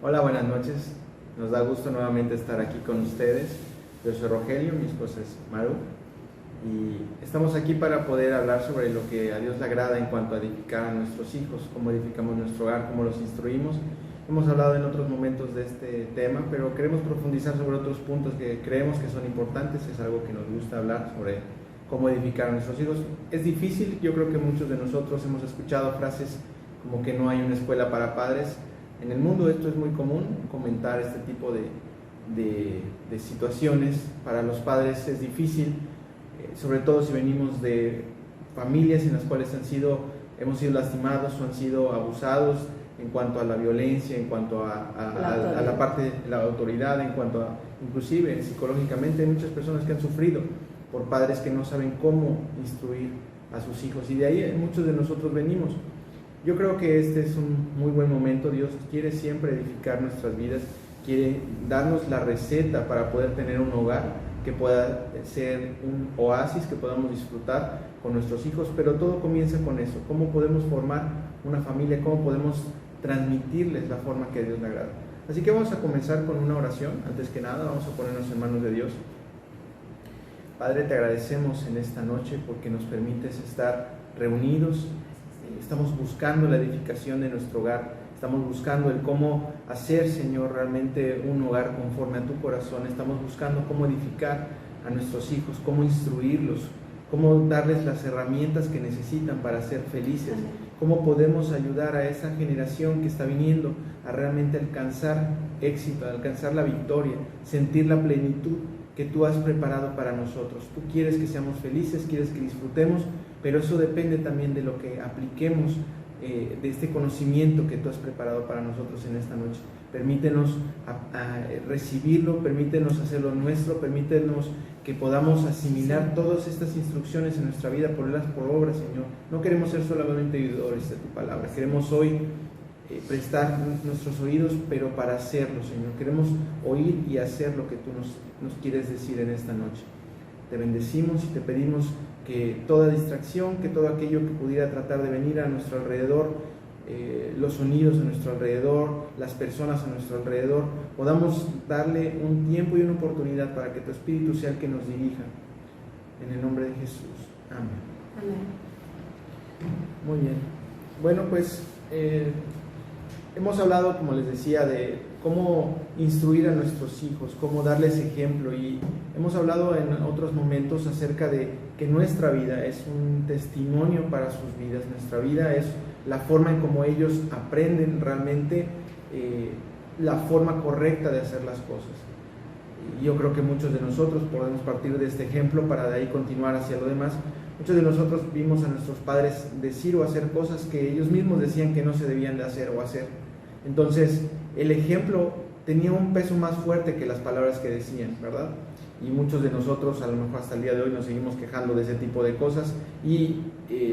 Hola, buenas noches. Nos da gusto nuevamente estar aquí con ustedes. Yo soy Rogelio, mi esposa es Maru, y estamos aquí para poder hablar sobre lo que a Dios le agrada en cuanto a edificar a nuestros hijos, cómo edificamos nuestro hogar, cómo los instruimos. Hemos hablado en otros momentos de este tema, pero queremos profundizar sobre otros puntos que creemos que son importantes. Es algo que nos gusta hablar sobre cómo edificar a nuestros hijos. Es difícil, yo creo que muchos de nosotros hemos escuchado frases como que no hay una escuela para padres. En el mundo esto es muy común, comentar este tipo de situaciones. Para los padres es difícil, sobre todo si venimos de familias en las cuales hemos sido lastimados o han sido abusados en cuanto a la violencia, en cuanto a la parte de la autoridad, en cuanto a, inclusive psicológicamente, hay muchas personas que han sufrido por padres que no saben cómo instruir a sus hijos, y de ahí muchos de nosotros venimos. Yo creo que este es un muy buen momento. Dios quiere siempre edificar nuestras vidas, quiere darnos la receta para poder tener un hogar que pueda ser un oasis que podamos disfrutar con nuestros hijos, pero todo comienza con eso: cómo podemos formar una familia, cómo podemos transmitirles la forma que a Dios le agrada. Así que vamos a comenzar con una oración. Antes que nada, vamos a ponernos en manos de Dios. Padre, te agradecemos en esta noche porque nos permites estar reunidos. Estamos buscando la edificación de nuestro hogar, estamos buscando el cómo hacer, Señor, realmente un hogar conforme a tu corazón. Estamos buscando cómo edificar a nuestros hijos, cómo instruirlos, cómo darles las herramientas que necesitan para ser felices, cómo podemos ayudar a esa generación que está viniendo a realmente alcanzar éxito, a alcanzar la victoria, sentir la plenitud que tú has preparado para nosotros. Tú quieres que seamos felices, quieres que disfrutemos, pero eso depende también de lo que apliquemos, de este conocimiento que tú has preparado para nosotros en esta noche. Permítenos recibirlo, permítenos hacerlo nuestro, permítenos que podamos asimilar todas estas instrucciones en nuestra vida, ponerlas por obra, Señor. No queremos ser solamente oidores de tu palabra, queremos hoy prestar nuestros oídos, pero para hacerlo, Señor. Queremos oír y hacer lo que tú nos quieres decir en esta noche. Te bendecimos y te pedimos que toda distracción, que todo aquello que pudiera tratar de venir a nuestro alrededor, los sonidos a nuestro alrededor, las personas a nuestro alrededor, podamos darle un tiempo y una oportunidad para que tu Espíritu sea el que nos dirija. En el nombre de Jesús. Amén. Amén. Muy bien. Bueno, pues hemos hablado, como les decía, de cómo instruir a nuestros hijos, cómo darles ejemplo, y hemos hablado en otros momentos acerca de que nuestra vida es un testimonio para sus vidas. Nuestra vida es la forma en cómo ellos aprenden realmente la forma correcta de hacer las cosas. Y yo creo que muchos de nosotros podemos partir de este ejemplo para de ahí continuar hacia lo demás. Muchos de nosotros vimos a nuestros padres decir o hacer cosas que ellos mismos decían que no se debían de hacer o hacer. Entonces, el ejemplo tenía un peso más fuerte que las palabras que decían, ¿verdad? Y muchos de nosotros, a lo mejor hasta el día de hoy, nos seguimos quejando de ese tipo de cosas. Y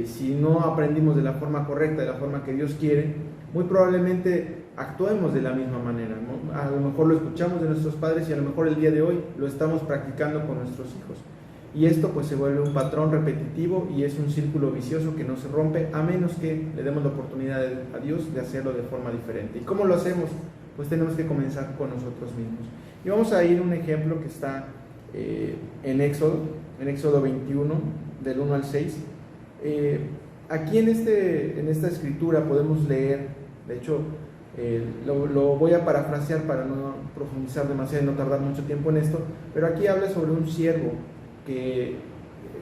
si no aprendimos de la forma correcta, de la forma que Dios quiere, muy probablemente actuemos de la misma manera, ¿no? A lo mejor lo escuchamos de nuestros padres y a lo mejor el día de hoy lo estamos practicando con nuestros hijos. Y esto pues se vuelve un patrón repetitivo y es un círculo vicioso que no se rompe a menos que le demos la oportunidad a Dios de hacerlo de forma diferente. ¿Y cómo lo hacemos? Pues tenemos que comenzar con nosotros mismos. Y vamos a ir a un ejemplo que está en Éxodo 21, del 1 al 6. Aquí en esta escritura podemos leer, de hecho lo voy a parafrasear para no profundizar demasiado y no tardar mucho tiempo en esto, pero aquí habla sobre un siervo que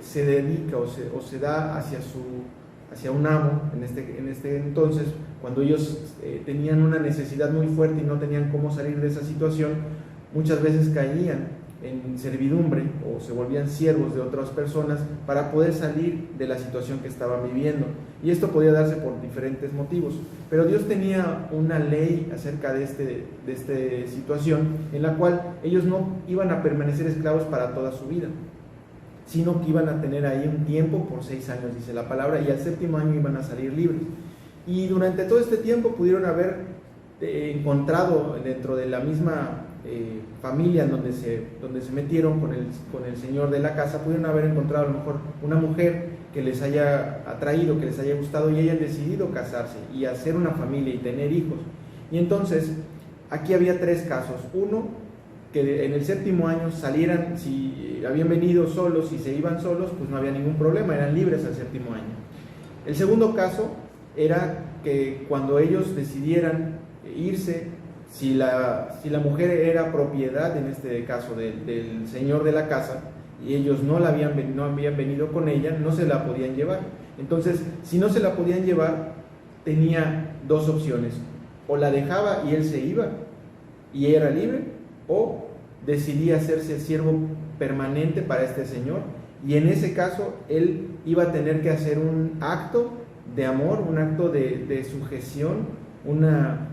se dedica o se da hacia un amo. En este entonces, cuando ellos tenían una necesidad muy fuerte y no tenían cómo salir de esa situación, muchas veces caían en servidumbre o se volvían siervos de otras personas para poder salir de la situación que estaban viviendo. Y esto podía darse por diferentes motivos, pero Dios tenía una ley acerca de esta situación en la cual ellos no iban a permanecer esclavos para toda su vida, sino que iban a tener ahí un tiempo por 6 años, dice la palabra, y al 7º año iban a salir libres. Y durante todo este tiempo pudieron haber encontrado dentro de la misma familia donde se metieron con el señor de la casa, pudieron haber encontrado a lo mejor una mujer que les haya atraído, que les haya gustado, y hayan decidido casarse y hacer una familia y tener hijos. Y entonces aquí había 3 casos. Uno, que en el 7º año salieran, si habían venido solos y se iban solos, pues no había ningún problema, eran libres al 7º año. El segundo caso era que cuando ellos decidieran irse, si la mujer era propiedad, en este caso del señor de la casa, y ellos no habían venido con ella, no se la podían llevar. Entonces, si no se la podían llevar, tenía 2 opciones: o la dejaba y él se iba y era libre, o decidía hacerse siervo permanente para este señor, y en ese caso él iba a tener que hacer un acto de amor, un acto de sujeción, una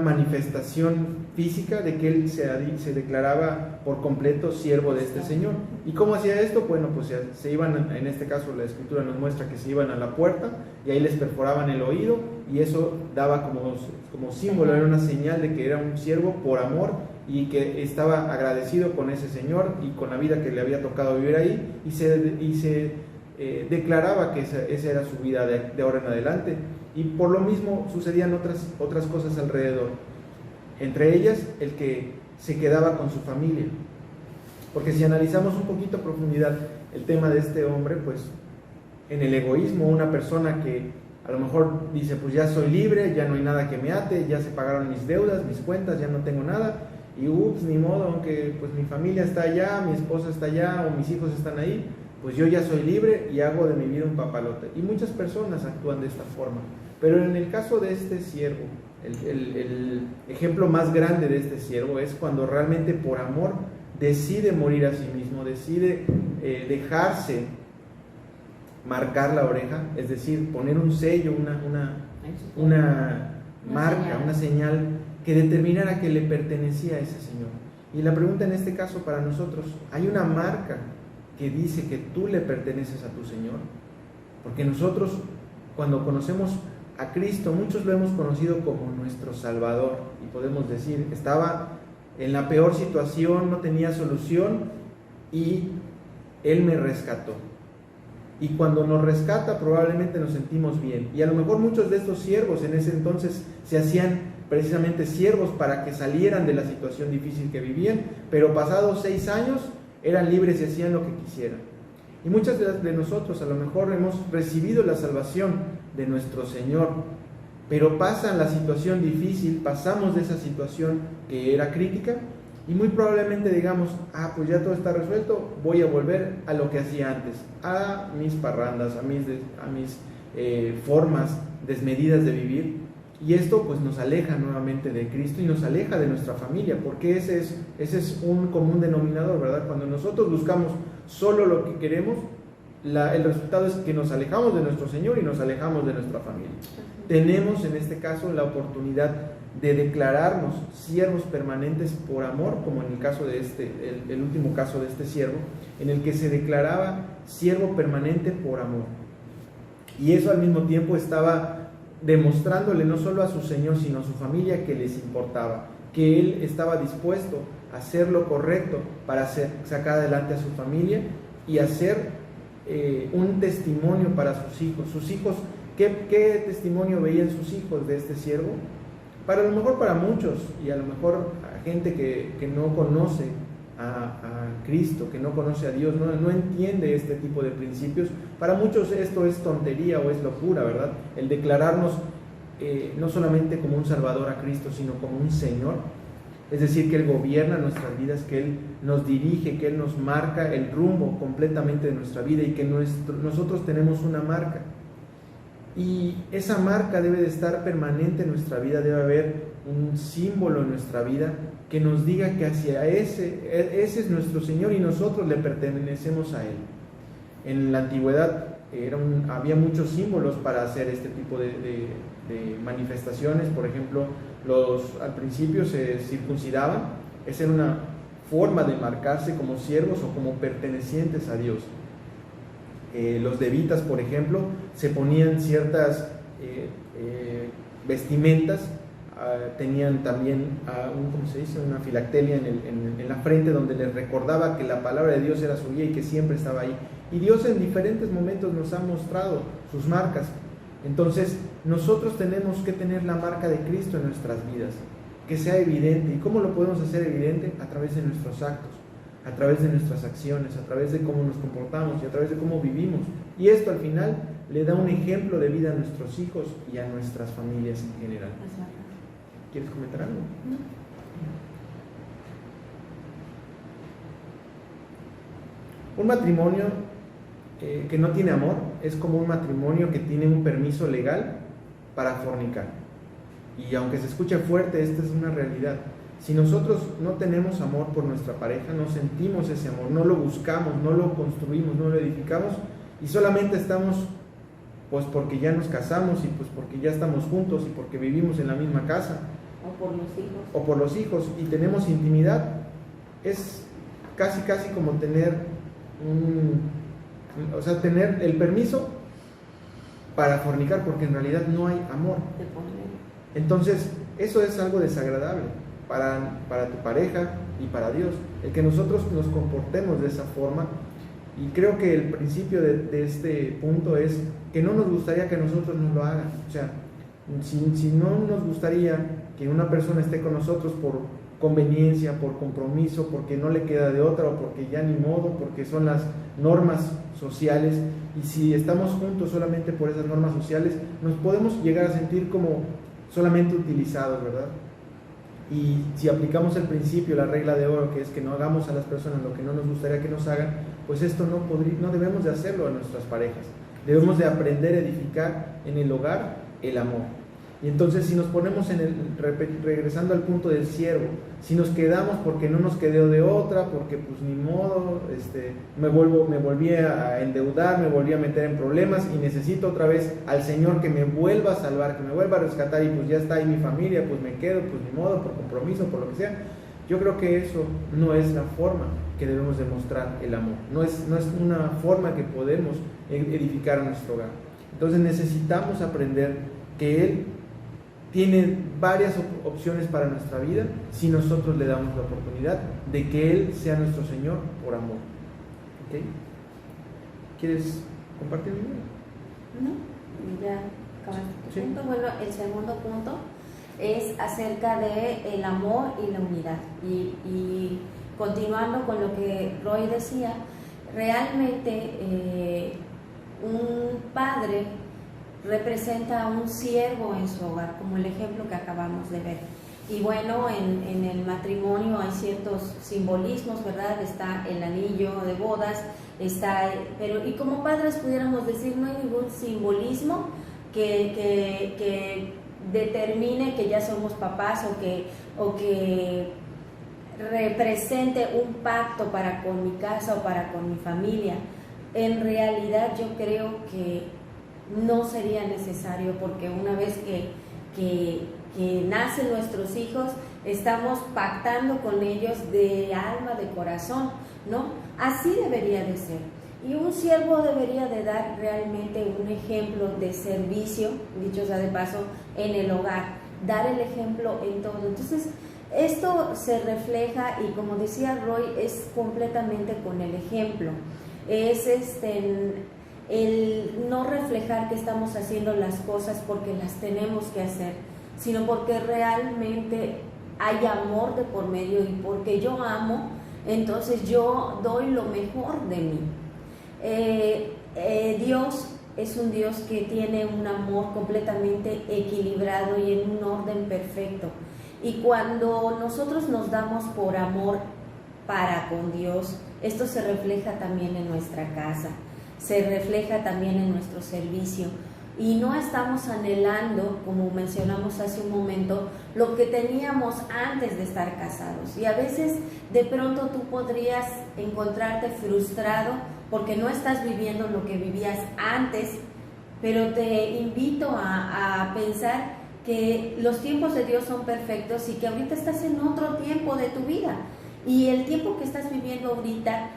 manifestación física de que él se declaraba por completo siervo de este señor. ¿Y cómo hacía esto? Bueno, pues se iban, en este caso la escritura nos muestra que se iban a la puerta y ahí les perforaban el oído, y eso daba como símbolo, era una señal de que era un siervo por amor y que estaba agradecido con ese señor y con la vida que le había tocado vivir ahí, y se declaraba que esa era su vida de ahora en adelante. Y por lo mismo sucedían otras cosas alrededor, entre ellas el que se quedaba con su familia, porque si analizamos un poquito a profundidad el tema de este hombre, pues en el egoísmo, una persona que a lo mejor dice, pues ya soy libre, ya no hay nada que me ate, ya se pagaron mis deudas, mis cuentas, ya no tengo nada, y ni modo, aunque pues mi familia está allá, mi esposa está allá o mis hijos están ahí, pues yo ya soy libre y hago de mi vida un papalote. Y muchas personas actúan de esta forma. Pero en el caso de este siervo, el ejemplo más grande de este siervo es cuando realmente por amor decide morir a sí mismo, decide dejarse marcar la oreja, es decir, poner un sello, una marca, una señal que determinara que le pertenecía a ese señor. Y la pregunta en este caso para nosotros, ¿hay una marca que dice que tú le perteneces a tu Señor? Porque nosotros, cuando conocemos a Cristo, muchos lo hemos conocido como nuestro Salvador, y podemos decir, estaba en la peor situación, no tenía solución, y Él me rescató. Y cuando nos rescata, probablemente nos sentimos bien. Y a lo mejor muchos de estos siervos en ese entonces se hacían precisamente siervos para que salieran de la situación difícil que vivían, pero pasados 6 años eran libres y hacían lo que quisieran. Y muchas de nosotros a lo mejor hemos recibido la salvación de nuestro Señor, pero pasa la situación difícil, pasamos de esa situación que era crítica, y muy probablemente digamos, pues ya todo está resuelto, voy a volver a lo que hacía antes, a mis parrandas, a mis formas desmedidas de vivir. Y esto pues nos aleja nuevamente de Cristo y nos aleja de nuestra familia, porque ese es un común denominador, ¿verdad? Cuando nosotros buscamos solo lo que queremos, el resultado es que nos alejamos de nuestro Señor y nos alejamos de nuestra familia. Tenemos en este caso la oportunidad de declararnos siervos permanentes por amor, como en el caso de el último caso de este siervo, en el que se declaraba siervo permanente por amor. Y eso al mismo tiempo estaba demostrándole no solo a su Señor, sino a su familia que les importaba, que Él estaba dispuesto a hacer lo correcto para sacar adelante a su familia y hacer un testimonio para sus hijos. Sus hijos, ¿qué testimonio veían sus hijos de este siervo? A lo mejor para muchos, y a lo mejor a gente que no conoce a Cristo, que no conoce a Dios, no entiende este tipo de principios, para muchos esto es tontería o es locura, ¿verdad? El declararnos no solamente como un Salvador a Cristo, sino como un Señor, es decir, que Él gobierna nuestras vidas, que Él nos dirige, que Él nos marca el rumbo completamente de nuestra vida, y que nosotros tenemos una marca. Y esa marca debe de estar permanente en nuestra vida, debe haber un símbolo en nuestra vida que nos diga que hacia ese es nuestro Señor y nosotros le pertenecemos a Él. En la antigüedad había muchos símbolos para hacer este tipo de manifestaciones. Por ejemplo, al principio se circuncidaban. Esa era una forma de marcarse como siervos o como pertenecientes a Dios. Los levitas, por ejemplo, se ponían ciertas vestimentas, tenían también una filacteria en la frente, donde les recordaba que la palabra de Dios era su guía y que siempre estaba ahí. Y Dios en diferentes momentos nos ha mostrado sus marcas. Entonces nosotros tenemos que tener la marca de Cristo en nuestras vidas, que sea evidente. ¿Y cómo lo podemos hacer evidente? A través de nuestros actos, a través de nuestras acciones, a través de cómo nos comportamos y a través de cómo vivimos. Y esto al final le da un ejemplo de vida a nuestros hijos y a nuestras familias en general. ¿Quieres comentar algo? No. Un matrimonio que no tiene amor es como un matrimonio que tiene un permiso legal para fornicar. Y aunque se escuche fuerte, esta es una realidad. Si nosotros no tenemos amor por nuestra pareja, no sentimos ese amor, no lo buscamos, no lo construimos, no lo edificamos, y solamente estamos pues porque ya nos casamos y pues porque ya estamos juntos y porque vivimos en la misma casa, o por los hijos y tenemos intimidad, es casi como tener tener el permiso para fornicar, porque en realidad no hay amor. Entonces eso es algo desagradable para tu pareja y para Dios, el que nosotros nos comportemos de esa forma. Y creo que el principio de este punto es que no nos gustaría que nosotros nos lo hagan. O sea, si no nos gustaría que una persona esté con nosotros por conveniencia, por compromiso, porque no le queda de otra, o porque ya ni modo, porque son las normas sociales, y si estamos juntos solamente por esas normas sociales, nos podemos llegar a sentir como solamente utilizados, ¿verdad? Y si aplicamos el principio, la regla de oro, que es que no hagamos a las personas lo que no nos gustaría que nos hagan, pues esto no debemos de hacerlo a nuestras parejas. Debemos de aprender a edificar en el hogar el amor. Y entonces si nos ponemos regresando al punto del siervo, si nos quedamos porque no nos quedó de otra, porque pues ni modo, me volví a endeudar, me volví a meter en problemas y necesito otra vez al Señor que me vuelva a salvar, que me vuelva a rescatar, y pues ya está ahí mi familia, pues me quedo, pues ni modo, por compromiso, por lo que sea. Yo creo que eso no es la forma que debemos demostrar el amor, no es una forma que podemos edificar nuestro hogar. Entonces necesitamos aprender que Él tiene varias opciones para nuestra vida si nosotros le damos la oportunidad de que Él sea nuestro Señor por amor. ¿Okay? ¿Quieres compartir? No, ya acabaste tu ¿Sí? punto. Bueno, el segundo punto es acerca de el amor y la unidad. Y continuando con lo que Roy decía, realmente un padre representa a un siervo en su hogar, como el ejemplo que acabamos de ver. Y bueno, en el matrimonio hay ciertos simbolismos, ¿verdad? Está el anillo de bodas, pero y como padres pudiéramos decir, no hay ningún simbolismo que determine que ya somos papás o que represente un pacto para con mi casa o para con mi familia. En realidad yo creo que no sería necesario, porque una vez que nacen nuestros hijos, estamos pactando con ellos de alma, de corazón, ¿no? Así debería de ser. Y un siervo debería de dar realmente un ejemplo de servicio, dicho sea de paso, en el hogar, dar el ejemplo en todo. Entonces, esto se refleja, y como decía Roy, es completamente con el ejemplo. Es el no reflejar que estamos haciendo las cosas porque las tenemos que hacer, sino porque realmente hay amor de por medio, y porque yo amo, entonces yo doy lo mejor de mí. Dios es un Dios que tiene un amor completamente equilibrado y en un orden perfecto, y cuando nosotros nos damos por amor para con Dios, esto se refleja también en nuestra casa, se refleja también en nuestro servicio, y no estamos anhelando, como mencionamos hace un momento, lo que teníamos antes de estar casados. Y a veces de pronto tú podrías encontrarte frustrado porque no estás viviendo lo que vivías antes, pero te invito a pensar que los tiempos de Dios son perfectos y que ahorita estás en otro tiempo de tu vida, y el tiempo que estás viviendo ahorita,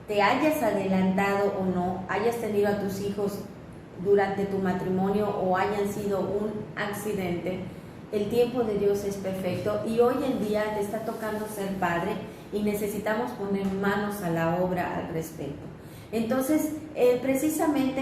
te hayas adelantado o no, hayas tenido a tus hijos durante tu matrimonio o hayan sido un accidente, el tiempo de Dios es perfecto, y hoy en día te está tocando ser padre y necesitamos poner manos a la obra al respecto. Entonces, precisamente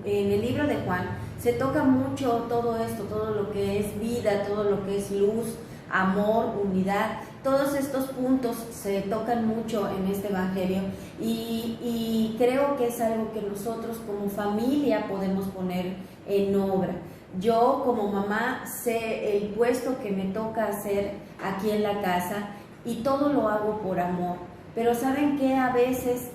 en el libro de Juan se toca mucho todo esto, todo lo que es vida, todo lo que es luz, amor, unidad. Todos estos puntos se tocan mucho en este evangelio y creo que es algo que nosotros como familia podemos poner en obra. Yo como mamá sé el puesto que me toca hacer aquí en la casa y todo lo hago por amor, pero ¿saben qué? A veces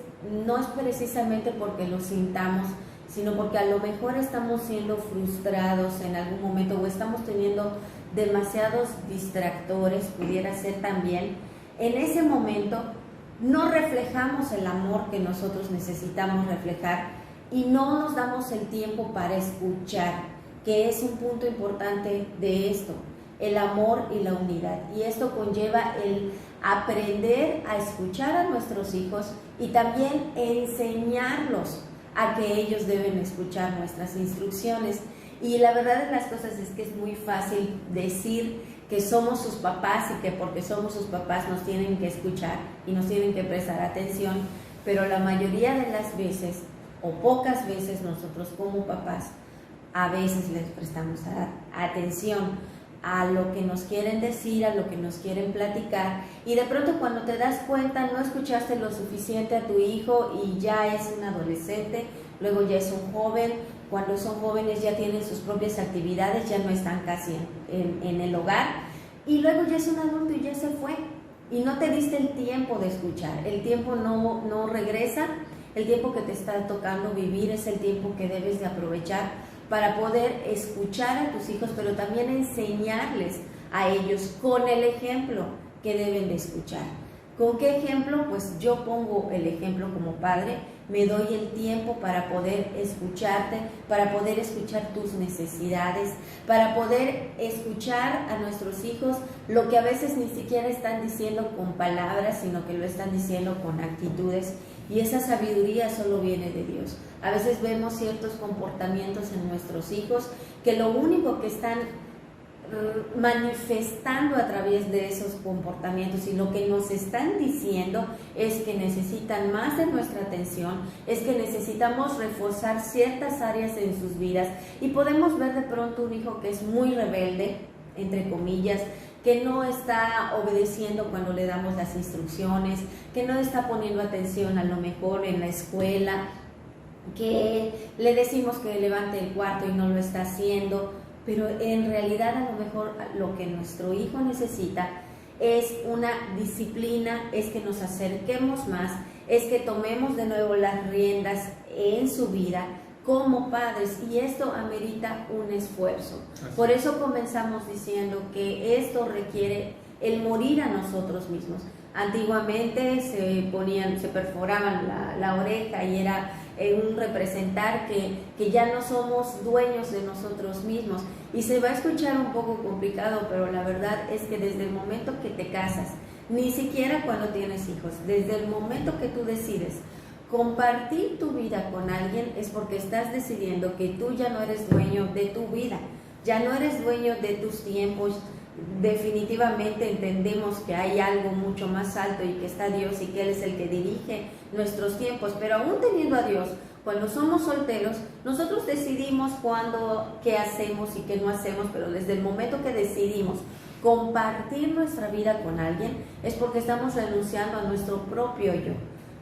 no es precisamente porque lo sintamos, sino porque a lo mejor estamos siendo frustrados en algún momento o estamos teniendo demasiados distractores, pudiera ser también. En ese momento no reflejamos el amor que nosotros necesitamos reflejar y no nos damos el tiempo para escuchar, que es un punto importante de esto, el amor y la unidad. Y esto conlleva el aprender a escuchar a nuestros hijos y también enseñarlos a que ellos deben escuchar nuestras instrucciones. Y la verdad de las cosas es que es muy fácil decir que somos sus papás y que porque somos sus papás nos tienen que escuchar y nos tienen que prestar atención, pero la mayoría de las veces o pocas veces nosotros como papás a veces les prestamos atención a lo que nos quieren decir, a lo que nos quieren platicar, y de pronto cuando te das cuenta no escuchaste lo suficiente a tu hijo y ya es un adolescente, luego ya es un joven. Cuando son jóvenes ya tienen sus propias actividades, ya no están casi en el hogar, y luego ya es un adulto y ya se fue y no te diste el tiempo de escuchar. El tiempo no regresa. El tiempo que te está tocando vivir es el tiempo que debes de aprovechar para poder escuchar a tus hijos, pero también enseñarles a ellos con el ejemplo que deben de escuchar. ¿Con qué ejemplo? Pues yo pongo el ejemplo como padre, me doy el tiempo para poder escucharte, para poder escuchar tus necesidades, para poder escuchar a nuestros hijos lo que a veces ni siquiera están diciendo con palabras, sino que lo están diciendo con actitudes. Y esa sabiduría solo viene de Dios. A veces vemos ciertos comportamientos en nuestros hijos que lo único que están manifestando a través de esos comportamientos y lo que nos están diciendo es que necesitan más de nuestra atención, es que necesitamos reforzar ciertas áreas en sus vidas, y podemos ver de pronto un hijo que es muy rebelde, entre comillas, que no está obedeciendo cuando le damos las instrucciones, que no está poniendo atención a lo mejor en la escuela, que le decimos que levante el cuarto y no lo está haciendo, pero en realidad a lo mejor lo que nuestro hijo necesita es una disciplina, es que nos acerquemos más, es que tomemos de nuevo las riendas en su vida como padres, y esto amerita un esfuerzo. Por eso comenzamos diciendo que esto requiere el morir a nosotros mismos. Antiguamente se perforaban la oreja y era un representar que ya no somos dueños de nosotros mismos, y se va a escuchar un poco complicado, pero la verdad es que desde el momento que te casas, ni siquiera cuando tienes hijos, desde el momento que tú decides compartir tu vida con alguien, es porque estás decidiendo que tú ya no eres dueño de tu vida, ya no eres dueño de tus tiempos. Definitivamente entendemos que hay algo mucho más alto y que está Dios y que Él es el que dirige nuestros tiempos, pero aún teniendo a Dios, cuando somos solteros, nosotros decidimos cuándo, qué hacemos y qué no hacemos, pero desde el momento que decidimos compartir nuestra vida con alguien, es porque estamos renunciando a nuestro propio yo.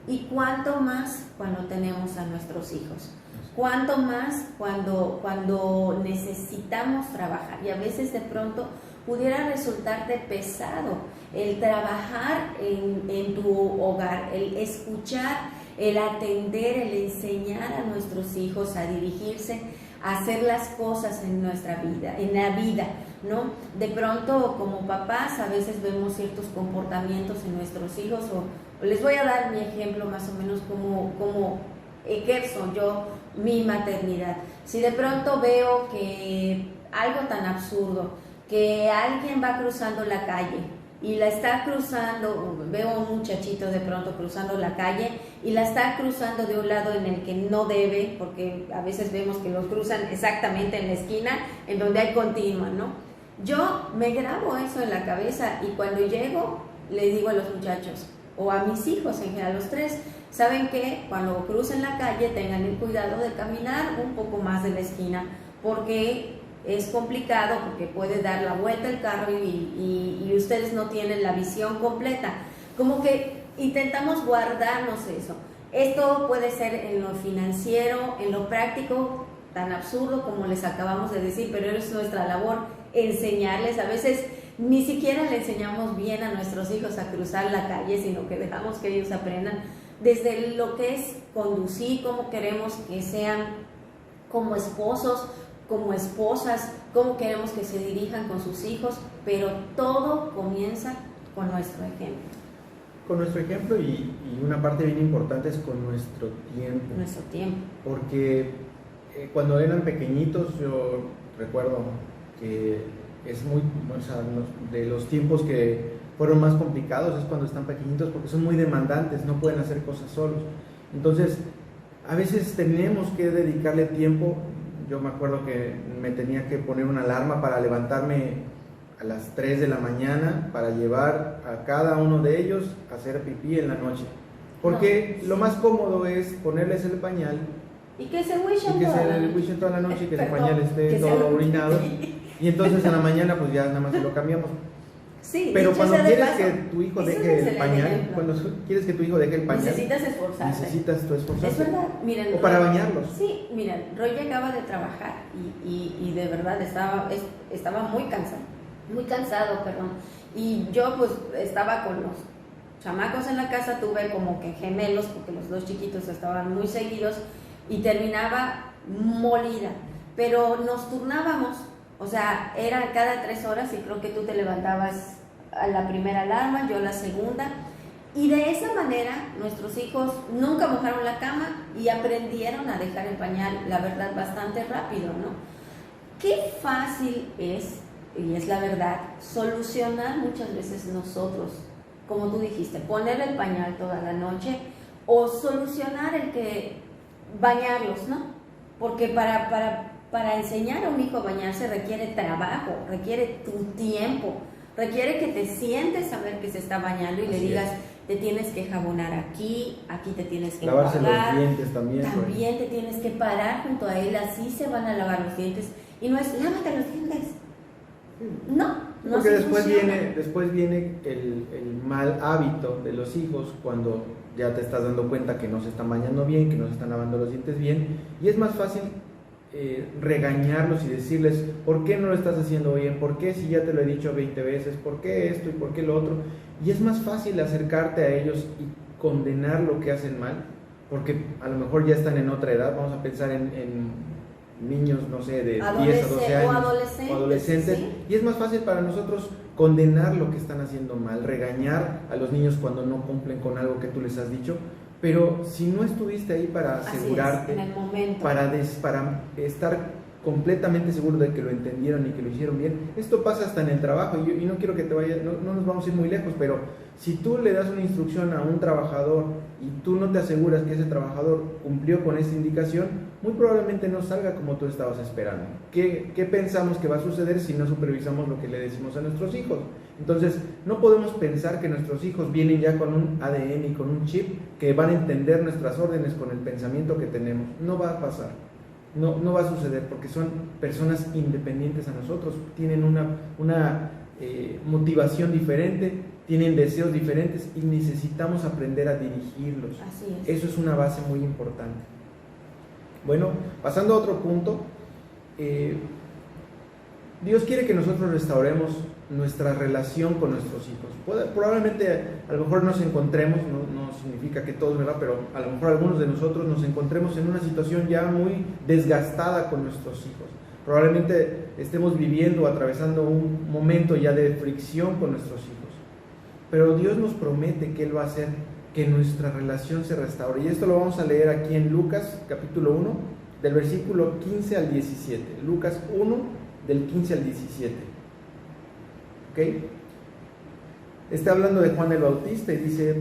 Y cuánto más cuando tenemos a nuestros hijos, cuánto más cuando necesitamos trabajar, y a veces de pronto pudiera resultarte pesado el trabajar en tu hogar, el escuchar, el atender, el enseñar a nuestros hijos a dirigirse, a hacer las cosas en nuestra vida, en la vida, ¿no? De pronto como papás a veces vemos ciertos comportamientos en nuestros hijos, o les voy a dar mi ejemplo más o menos como ejerzo yo mi maternidad. Si de pronto veo que algo tan absurdo, que alguien va cruzando la calle y la está cruzando, veo a un muchachito de pronto cruzando la calle y la está cruzando de un lado en el que no debe, porque a veces vemos que los cruzan exactamente en la esquina en donde hay continua, ¿no? Yo me grabo eso en la cabeza y cuando llego le digo a los muchachos o a mis hijos en general, los tres, ¿saben qué? Cuando crucen la calle tengan el cuidado de caminar un poco más de la esquina, porque es complicado, porque puede dar la vuelta el carro y ustedes no tienen la visión completa. Como que intentamos guardarnos eso. Esto puede ser en lo financiero, en lo práctico, tan absurdo como les acabamos de decir, pero es nuestra labor enseñarles. A veces ni siquiera le enseñamos bien a nuestros hijos a cruzar la calle, sino que dejamos que ellos aprendan desde lo que es conducir, cómo queremos que sean como esposos, como esposas, cómo queremos que se dirijan con sus hijos, pero todo comienza con nuestro ejemplo. Con nuestro ejemplo y una parte bien importante es con nuestro tiempo. Nuestro tiempo. Porque cuando eran pequeñitos, yo recuerdo que es muy, o sea, de los tiempos que fueron más complicados es cuando están pequeñitos, porque son muy demandantes, no pueden hacer cosas solos. Entonces, a veces tenemos que dedicarle tiempo. Yo me acuerdo que me tenía que poner una alarma para levantarme a las 3 de la mañana para llevar a cada uno de ellos a hacer pipí en la noche. Porque lo más cómodo es ponerles el pañal y que se wischen toda la noche y que el pañal esté todo orinado. Y entonces en la mañana pues ya nada más se lo cambiamos. Sí, pero cuando quieres que tu hijo deje el pañal, cuando quieres que tu hijo deje el pañal, necesitas esforzarte. Necesitas tú esforzarte. Es verdad, miren. O para bañarlos. Sí, miren, Roy acaba de trabajar y de verdad estaba muy cansado, perdón. Y yo pues estaba con los chamacos en la casa, tuve como que gemelos, porque los dos chiquitos estaban muy seguidos y terminaba molida. Pero nos turnábamos. O sea, era cada 3 horas y creo que tú te levantabas a la primera alarma, yo la segunda. Y de esa manera nuestros hijos nunca mojaron la cama y aprendieron a dejar el pañal, la verdad, bastante rápido, ¿no? Qué fácil es, y es la verdad, solucionar muchas veces nosotros, como tú dijiste, poner el pañal toda la noche o solucionar el que bañarlos, ¿no? Porque para enseñar a un hijo a bañarse requiere trabajo, requiere tu tiempo, requiere que te sientes a ver que se está bañando y le digas, te tienes que jabonar aquí te tienes que lavarse enjuagar, los dientes también te tienes que parar junto a él, así se van a lavar los dientes, y no es, lávate los dientes. No porque después viene el mal hábito de los hijos cuando ya te estás dando cuenta que no se están bañando bien, que no se están lavando los dientes bien, y es más fácil regañarlos y decirles, ¿por qué no lo estás haciendo bien? ¿Por qué si ya te lo he dicho 20 veces? ¿Por qué esto y por qué lo otro? Y es más fácil acercarte a ellos y condenar lo que hacen mal, porque a lo mejor ya están en otra edad. Vamos a pensar en niños, no sé, de 10 a 12 años o adolescentes, ¿sí? Y es más fácil para nosotros condenar lo que están haciendo mal, regañar a los niños cuando no cumplen con algo que tú les has dicho. Pero si no estuviste ahí para asegurarte, en el momento, para estar completamente seguro de que lo entendieron y que lo hicieron bien, esto pasa hasta en el trabajo, y no quiero que te vayas, no nos vamos a ir muy lejos, pero si tú le das una instrucción a un trabajador y tú no te aseguras que ese trabajador cumplió con esa indicación, muy probablemente no salga como tú estabas esperando. ¿Qué pensamos que va a suceder si no supervisamos lo que le decimos a nuestros hijos? Entonces, no podemos pensar que nuestros hijos vienen ya con un ADN y con un chip que van a entender nuestras órdenes con el pensamiento que tenemos. No va a pasar, no va a suceder, porque son personas independientes a nosotros, tienen una motivación diferente, tienen deseos diferentes y necesitamos aprender a dirigirlos. Así es. Eso es una base muy importante. Bueno, pasando a otro punto, Dios quiere que nosotros restauremos nuestra relación con nuestros hijos. Probablemente a lo mejor nos encontremos, no significa que todos, ¿verdad? Pero a lo mejor algunos de nosotros nos encontremos en una situación ya muy desgastada con nuestros hijos. Probablemente estemos viviendo o atravesando un momento ya de fricción con nuestros hijos. Pero Dios nos promete que Él va a hacer que nuestra relación se restaure. Y esto lo vamos a leer aquí en Lucas capítulo 1, del versículo 15 al 17. Lucas 1, del 15 al 17. ¿Ok? Está hablando de Juan el Bautista y dice,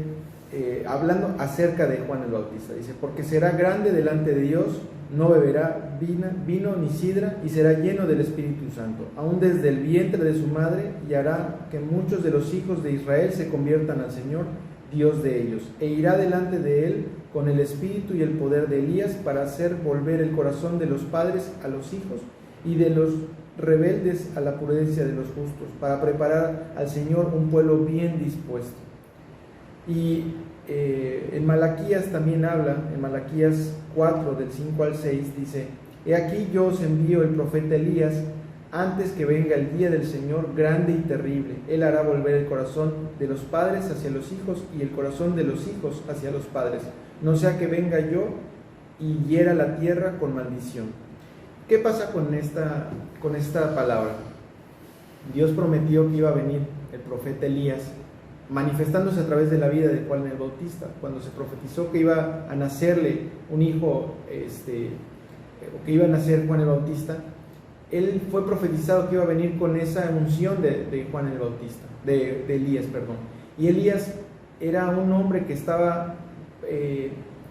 hablando acerca de Juan el Bautista, dice, porque será grande delante de Dios, no beberá vino ni sidra, y será lleno del Espíritu Santo, aún desde el vientre de su madre, y hará que muchos de los hijos de Israel se conviertan al Señor, Dios de ellos, e irá delante de él con el espíritu y el poder de Elías para hacer volver el corazón de los padres a los hijos y de los rebeldes a la prudencia de los justos, para preparar al Señor un pueblo bien dispuesto. Y en Malaquías también habla, en Malaquías 4, del 5 al 6, dice: He aquí yo os envío el profeta Elías, antes que venga el día del Señor grande y terrible. Él hará volver el corazón de los padres hacia los hijos y el corazón de los hijos hacia los padres, no sea que venga yo y hiera la tierra con maldición. ¿Qué pasa con esta palabra? Dios prometió que iba a venir el profeta Elías, manifestándose a través de la vida de Juan el Bautista. Cuando se profetizó que iba a nacerle un hijo, o que iba a nacer Juan el Bautista, él fue profetizado que iba a venir con esa unción de Juan el Bautista, de Elías, perdón. Y Elías era un hombre que estaba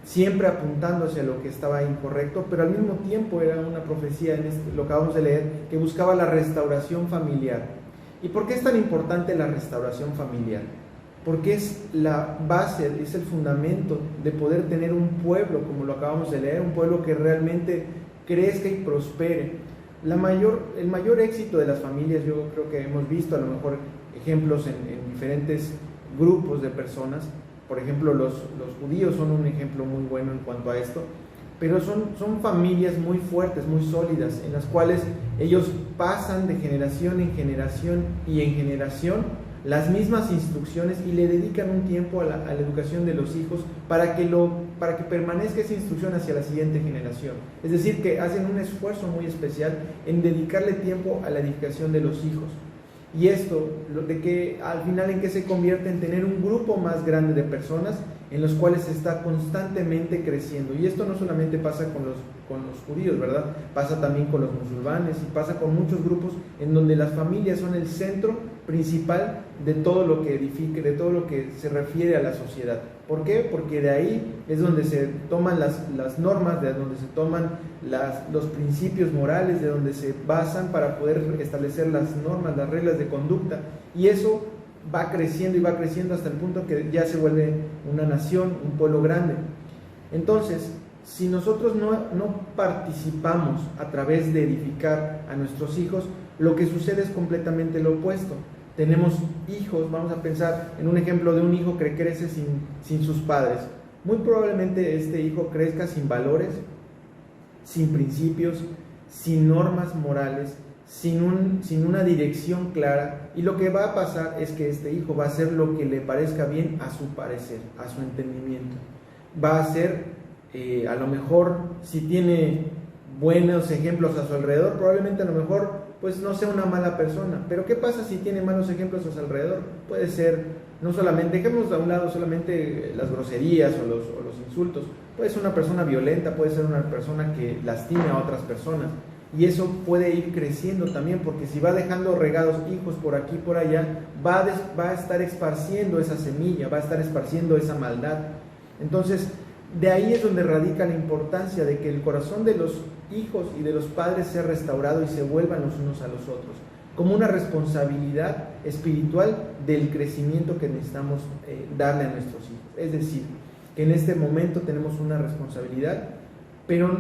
siempre apuntando hacia lo que estaba incorrecto, pero al mismo tiempo era una profecía, lo que acabamos de leer, que buscaba la restauración familiar. ¿Y por qué es tan importante la restauración familiar? Porque es la base, es el fundamento de poder tener un pueblo, como lo acabamos de leer, un pueblo que realmente crezca y prospere. El mayor éxito de las familias, yo creo que hemos visto a lo mejor ejemplos en diferentes grupos de personas. Por ejemplo, los judíos son un ejemplo muy bueno en cuanto a esto, pero son familias muy fuertes, muy sólidas, en las cuales ellos pasan de generación en generación y en generación las mismas instrucciones y le dedican un tiempo a la educación de los hijos para que permanezca esa instrucción hacia la siguiente generación. Es decir, que hacen un esfuerzo muy especial en dedicarle tiempo a la edificación de los hijos. Y esto, de que al final en qué se convierte en tener un grupo más grande de personas en los cuales se está constantemente creciendo. Y esto no solamente pasa con los judíos, ¿verdad? Pasa también con los musulmanes y pasa con muchos grupos en donde las familias son el centro principal de todo lo que edifique, de todo lo que se refiere a la sociedad. ¿Por qué? Porque de ahí es donde se toman las normas, de donde se toman los principios morales, de donde se basan para poder establecer las normas, las reglas de conducta. Y eso va creciendo y va creciendo hasta el punto que ya se vuelve una nación, un pueblo grande. Entonces, si nosotros no participamos a través de edificar a nuestros hijos, lo que sucede es completamente lo opuesto. Tenemos hijos, vamos a pensar en un ejemplo de un hijo que crece sin sus padres. Muy probablemente este hijo crezca sin valores, sin principios, sin normas morales, sin una dirección clara, y lo que va a pasar es que este hijo va a hacer lo que le parezca bien a su parecer, a su entendimiento. Va a ser, a lo mejor, si tiene buenos ejemplos a su alrededor, probablemente a lo mejor pues no sea una mala persona. Pero ¿qué pasa si tiene malos ejemplos a su alrededor? Puede ser, no solamente, dejemos a un lado solamente las groserías o los insultos, puede ser una persona violenta, puede ser una persona que lastima a otras personas, y eso puede ir creciendo también, porque si va dejando regados hijos por aquí por allá, va a estar esparciendo esa semilla, va a estar esparciendo esa maldad. Entonces, de ahí es donde radica la importancia de que el corazón de los hijos y de los padres sea restaurado y se vuelvan los unos a los otros, como una responsabilidad espiritual del crecimiento que necesitamos darle a nuestros hijos. Es decir, que en este momento tenemos una responsabilidad, pero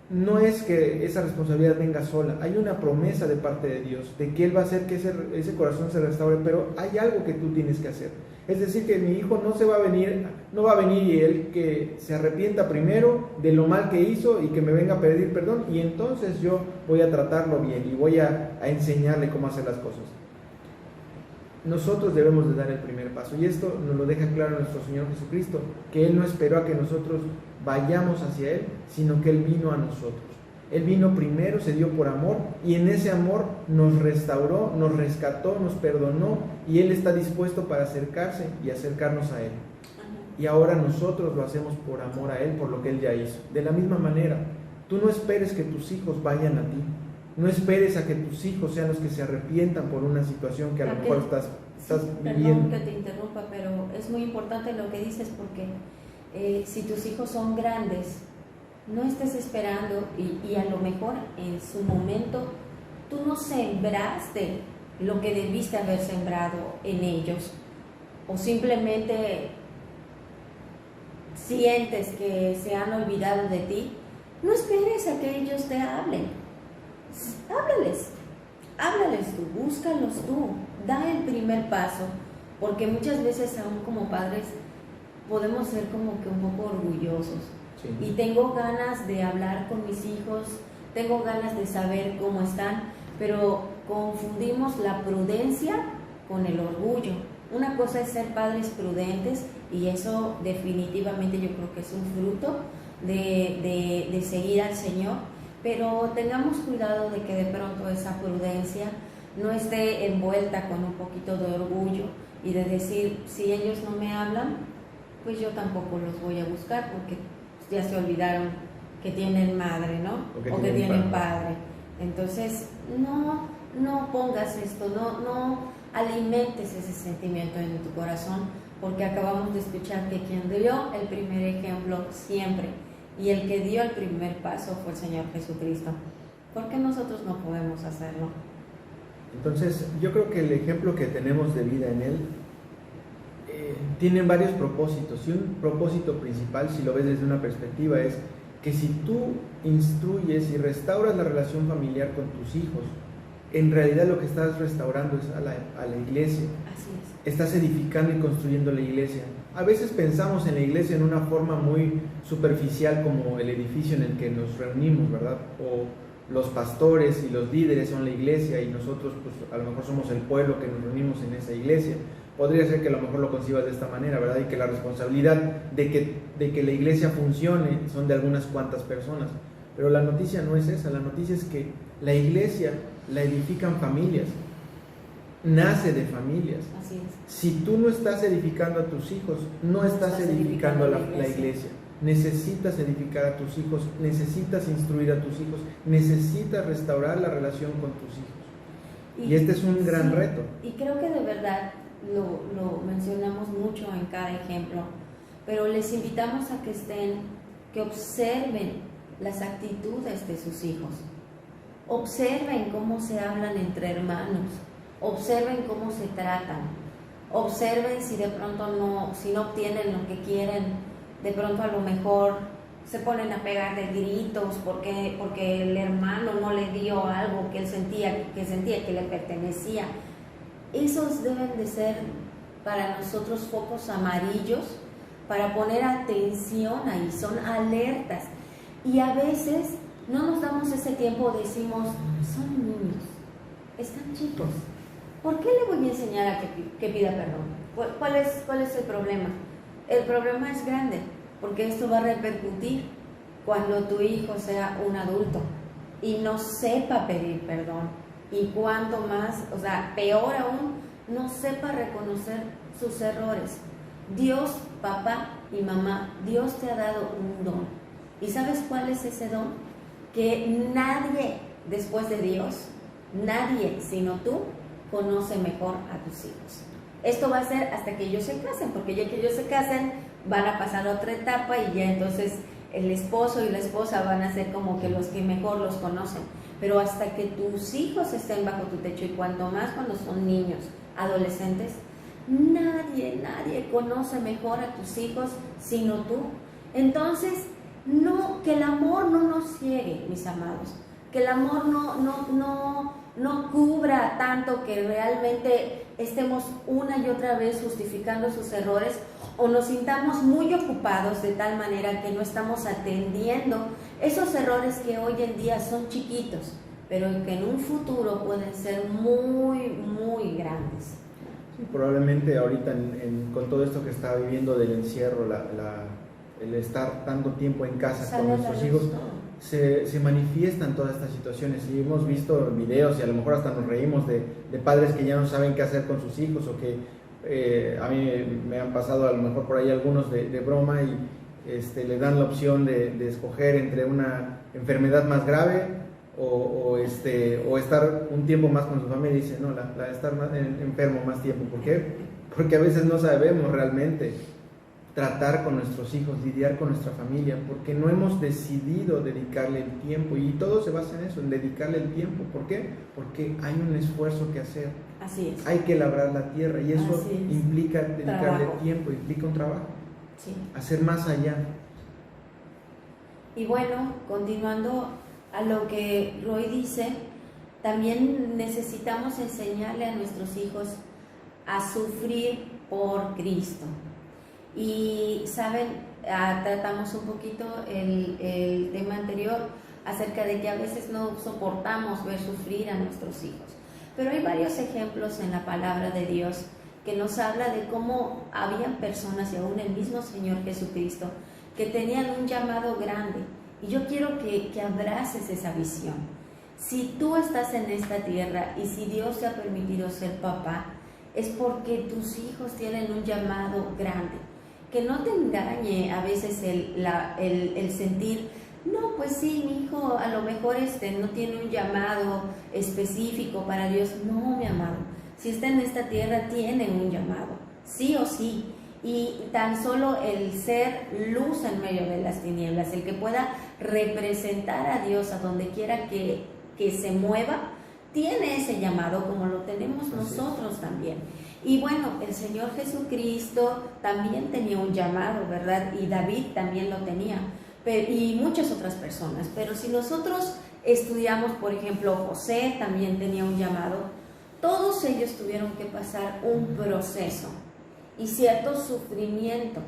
no es que esa responsabilidad venga sola. Hay una promesa de parte de Dios de que Él va a hacer que ese corazón se restaure, pero hay algo que tú tienes que hacer. Es decir, que mi hijo no va a venir y él que se arrepienta primero de lo mal que hizo y que me venga a pedir perdón, y entonces yo voy a tratarlo bien y voy a enseñarle cómo hacer las cosas. Nosotros debemos de dar el primer paso, y esto nos lo deja claro nuestro Señor Jesucristo, que Él no esperó a que nosotros vayamos hacia Él, sino que Él vino a nosotros. Él vino primero, se dio por amor, y en ese amor nos restauró, nos rescató, nos perdonó, y Él está dispuesto para acercarse y acercarnos a Él. Y ahora nosotros lo hacemos por amor a Él, por lo que Él ya hizo. De la misma manera, tú no esperes que tus hijos vayan a ti. No esperes a que tus hijos sean los que se arrepientan por una situación que a lo mejor estás viviendo. Perdón que te interrumpa, pero es muy importante lo que dices, porque si tus hijos son grandes, no estés esperando y a lo mejor en su momento tú no sembraste lo que debiste haber sembrado en ellos, o simplemente sientes que se han olvidado de ti. No esperes a que ellos te hablen. háblales tú, búscalos tú, da el primer paso, porque muchas veces aún como padres podemos ser como que un poco orgullosos. Sí. Y tengo ganas de hablar con mis hijos, tengo ganas de saber cómo están, pero confundimos la prudencia con el orgullo. Una cosa es ser padres prudentes y eso definitivamente yo creo que es un fruto de seguir al Señor, pero tengamos cuidado de que de pronto esa prudencia no esté envuelta con un poquito de orgullo y de decir, si ellos no me hablan, pues yo tampoco los voy a buscar porque ya se olvidaron que tienen madre, ¿no? O que tienen padre. Entonces, no pongas esto, no alimentes ese sentimiento en tu corazón, porque acabamos de escuchar que quien dio el primer ejemplo siempre y el que dio el primer paso fue el Señor Jesucristo. ¿Por qué nosotros no podemos hacerlo? Entonces, yo creo que el ejemplo que tenemos de vida en Él tiene varios propósitos, y un propósito principal, si lo ves desde una perspectiva, es que si tú instruyes y restauras la relación familiar con tus hijos, en realidad lo que estás restaurando es a la iglesia. Así es. Estás edificando y construyendo la iglesia. A veces pensamos en la iglesia en una forma muy superficial, como el edificio en el que nos reunimos, ¿verdad? O los pastores y los líderes son la iglesia y nosotros pues a lo mejor somos el pueblo que nos reunimos en esa iglesia. Podría ser que a lo mejor lo concibas de esta manera, ¿verdad? Y que la responsabilidad de que la iglesia funcione son de algunas cuantas personas. Pero la noticia no es esa, la noticia es que la iglesia la edifican familias, nace de familias. Así es. Si tú no estás edificando a tus hijos, no estás edificando a la iglesia. Necesitas edificar a tus hijos, necesitas instruir a tus hijos, necesitas restaurar la relación con tus hijos. Y este es un gran reto. Y creo que de verdad lo mencionamos mucho en cada ejemplo, pero les invitamos a que observen las actitudes de sus hijos, observen cómo se hablan entre hermanos, observen cómo se tratan, observen si de pronto si no obtienen lo que quieren, de pronto a lo mejor se ponen a pegar de gritos porque el hermano no le dio algo que él sentía que le pertenecía. Esos deben de ser para nosotros focos amarillos para poner atención ahí, son alertas. Y a veces no nos damos ese tiempo, decimos, son niños, están chicos, ¿por qué le voy a enseñar a que pida perdón? ¿Cuál es el problema? El problema es grande, porque esto va a repercutir cuando tu hijo sea un adulto y no sepa pedir perdón. Y cuanto más, o sea, peor aún, no sepa reconocer sus errores. Dios, papá y mamá, Dios te ha dado un don. ¿Y sabes cuál es ese don? Que nadie después de Dios, nadie sino tú, conoce mejor a tus hijos. Esto va a ser hasta que ellos se casen, porque ya que ellos se casen, van a pasar a otra etapa y ya entonces el esposo y la esposa van a ser como que los que mejor los conocen. Pero hasta que tus hijos estén bajo tu techo, y cuanto más cuando son niños, adolescentes, nadie conoce mejor a tus hijos sino tú. Entonces, que el amor no nos ciegue, mis amados, que el amor no cubra tanto que realmente estemos una y otra vez justificando sus errores o nos sintamos muy ocupados de tal manera que no estamos atendiendo esos errores que hoy en día son chiquitos, pero que en un futuro pueden ser muy, muy grandes. Sí, probablemente ahorita con todo esto que está viviendo del encierro, el estar tanto tiempo en casa con nuestros hijos, se manifiestan todas estas situaciones y hemos visto videos y a lo mejor hasta nos reímos de padres que ya no saben qué hacer con sus hijos o que a mí me han pasado a lo mejor por ahí algunos de broma y le dan la opción de escoger entre una enfermedad más grave o estar un tiempo más con su familia y dice, no, la de estar enfermo más tiempo. ¿Por qué? Porque a veces no sabemos realmente tratar con nuestros hijos, lidiar con nuestra familia, porque no hemos decidido dedicarle el tiempo y todo se basa en eso, en dedicarle el tiempo. ¿Por qué? Porque hay un esfuerzo que hacer. Así es. Hay que labrar la tierra y eso implica dedicarle trabajo. Tiempo, implica un trabajo. Sí. Hacer más allá. Y bueno, continuando a lo que Roy dice, también necesitamos enseñarle a nuestros hijos a sufrir por Cristo. Y saben, tratamos un poquito el tema anterior acerca de que a veces no soportamos ver sufrir a nuestros hijos. Pero hay varios ejemplos en la palabra de Dios que nos habla de cómo habían personas, y aún el mismo Señor Jesucristo, que tenían un llamado grande. Y yo quiero que abraces esa visión. Si tú estás en esta tierra y si Dios te ha permitido ser papá, es porque tus hijos tienen un llamado grande. Que no te engañe a veces el sentir, no, pues sí, mi hijo a lo mejor no tiene un llamado específico para Dios. No, mi amado, si está en esta tierra tiene un llamado, sí o sí. Y tan solo el ser luz en medio de las tinieblas, el que pueda representar a Dios a donde quiera que se mueva, tiene ese llamado como lo tenemos nosotros también. Y bueno, el Señor Jesucristo también tenía un llamado, ¿verdad? Y David también lo tenía, y muchas otras personas. Pero si nosotros estudiamos, por ejemplo, José también tenía un llamado. Todos ellos tuvieron que pasar un proceso y cierto sufrimiento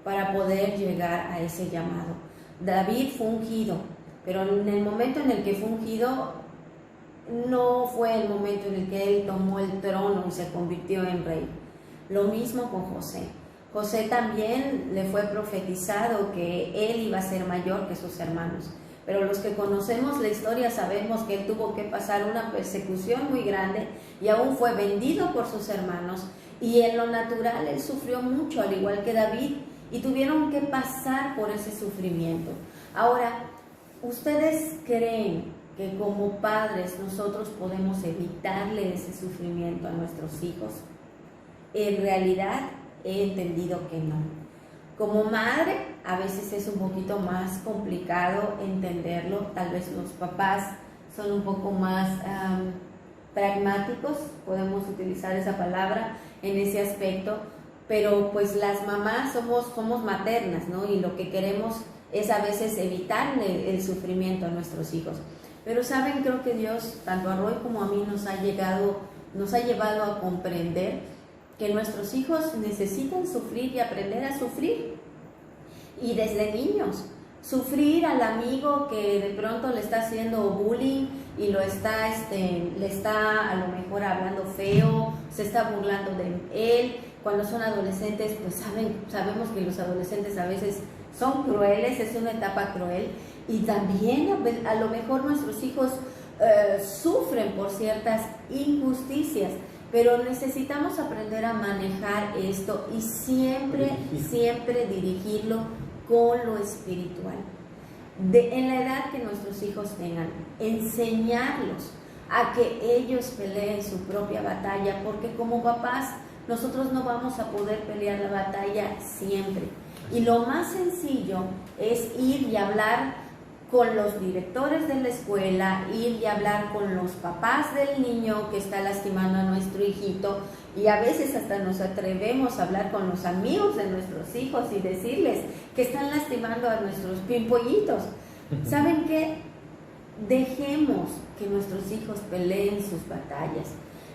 para poder llegar a ese llamado. David fue ungido, pero en el momento en el que fue ungido, no fue el momento en el que él tomó el trono y se convirtió en rey. Lo mismo con José. José también le fue profetizado que él iba a ser mayor que sus hermanos. Pero los que conocemos la historia sabemos que él tuvo que pasar una persecución muy grande y aún fue vendido por sus hermanos. Y en lo natural él sufrió mucho, al igual que David, y tuvieron que pasar por ese sufrimiento. Ahora, ¿ustedes creen que como padres nosotros podemos evitarle ese sufrimiento a nuestros hijos? En realidad he entendido que no. Como madre a veces es un poquito más complicado entenderlo. Tal vez los papás son un poco más pragmáticos, podemos utilizar esa palabra en ese aspecto, pero pues las mamás somos maternas, ¿no? Y lo que queremos es a veces evitarle el sufrimiento a nuestros hijos. Pero saben, creo que Dios, tanto a Roy como a mí, nos ha llevado a comprender que nuestros hijos necesitan sufrir y aprender a sufrir. Y desde niños, sufrir al amigo que de pronto le está haciendo bullying y le está a lo mejor hablando feo, se está burlando de él. Cuando son adolescentes, pues sabemos que los adolescentes a veces son crueles, es una etapa cruel. Y también a lo mejor nuestros hijos sufren por ciertas injusticias, pero necesitamos aprender a manejar esto y siempre dirigirlo con lo espiritual. En la edad que nuestros hijos tengan, enseñarlos a que ellos peleen su propia batalla, porque como papás nosotros no vamos a poder pelear la batalla siempre. Y lo más sencillo es ir y hablar con los directores de la escuela, ir y hablar con los papás del niño que está lastimando a nuestro hijito, y a veces hasta nos atrevemos a hablar con los amigos de nuestros hijos y decirles que están lastimando a nuestros pimpollitos. ¿Saben qué? Dejemos que nuestros hijos peleen sus batallas.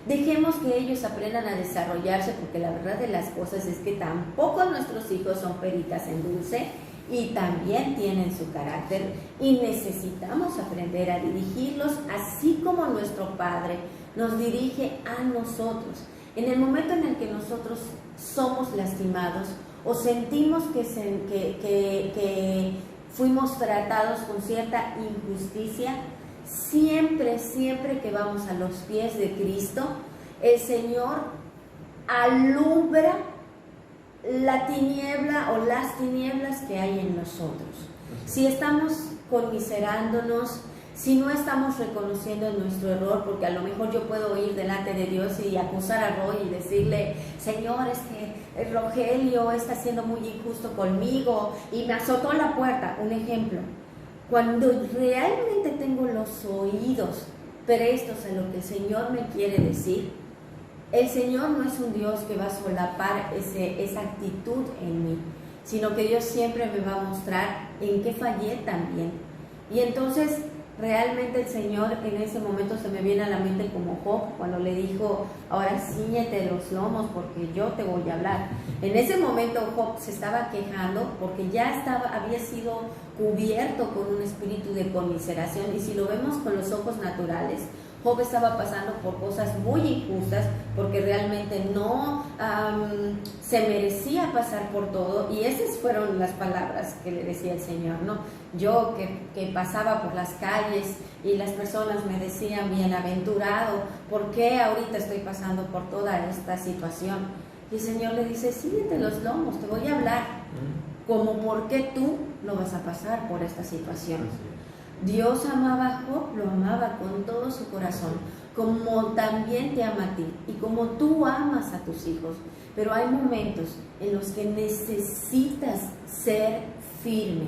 Dejemos que ellos aprendan a desarrollarse, porque la verdad de las cosas es que tampoco nuestros hijos son peritas en dulce y también tienen su carácter, y necesitamos aprender a dirigirlos así como nuestro Padre nos dirige a nosotros. En el momento en el que nosotros somos lastimados o sentimos que fuimos tratados con cierta injusticia, siempre que vamos a los pies de Cristo, el Señor alumbra la tiniebla o las tinieblas que hay en nosotros. Si estamos conmiserándonos, si no estamos reconociendo nuestro error, porque a lo mejor yo puedo ir delante de Dios y acusar a Roy y decirle: Señor, es que Rogelio está siendo muy injusto conmigo y me azotó la puerta, un ejemplo. Cuando realmente tengo los oídos prestos a lo que el Señor me quiere decir, el Señor no es un Dios que va a solapar esa actitud en mí, sino que Dios siempre me va a mostrar en qué fallé también. Y entonces Realmente el Señor en ese momento se me viene a la mente como Job, cuando le dijo, ahora cíñete los lomos porque yo te voy a hablar. En ese momento Job se estaba quejando porque ya había sido cubierto con un espíritu de conmiseración, y si lo vemos con los ojos naturales, Job estaba pasando por cosas muy injustas porque realmente no se merecía pasar por todo, y esas fueron las palabras que le decía el Señor, ¿no? Yo que pasaba por las calles y las personas me decían, bienaventurado, ¿por qué ahorita estoy pasando por toda esta situación? Y el Señor le dice, síguete los lomos, te voy a hablar, como por qué tú lo vas a pasar por esta situación. Dios amaba a Job, lo amaba con todo su corazón, como también te ama a ti y como tú amas a tus hijos. Pero hay momentos en los que necesitas ser firme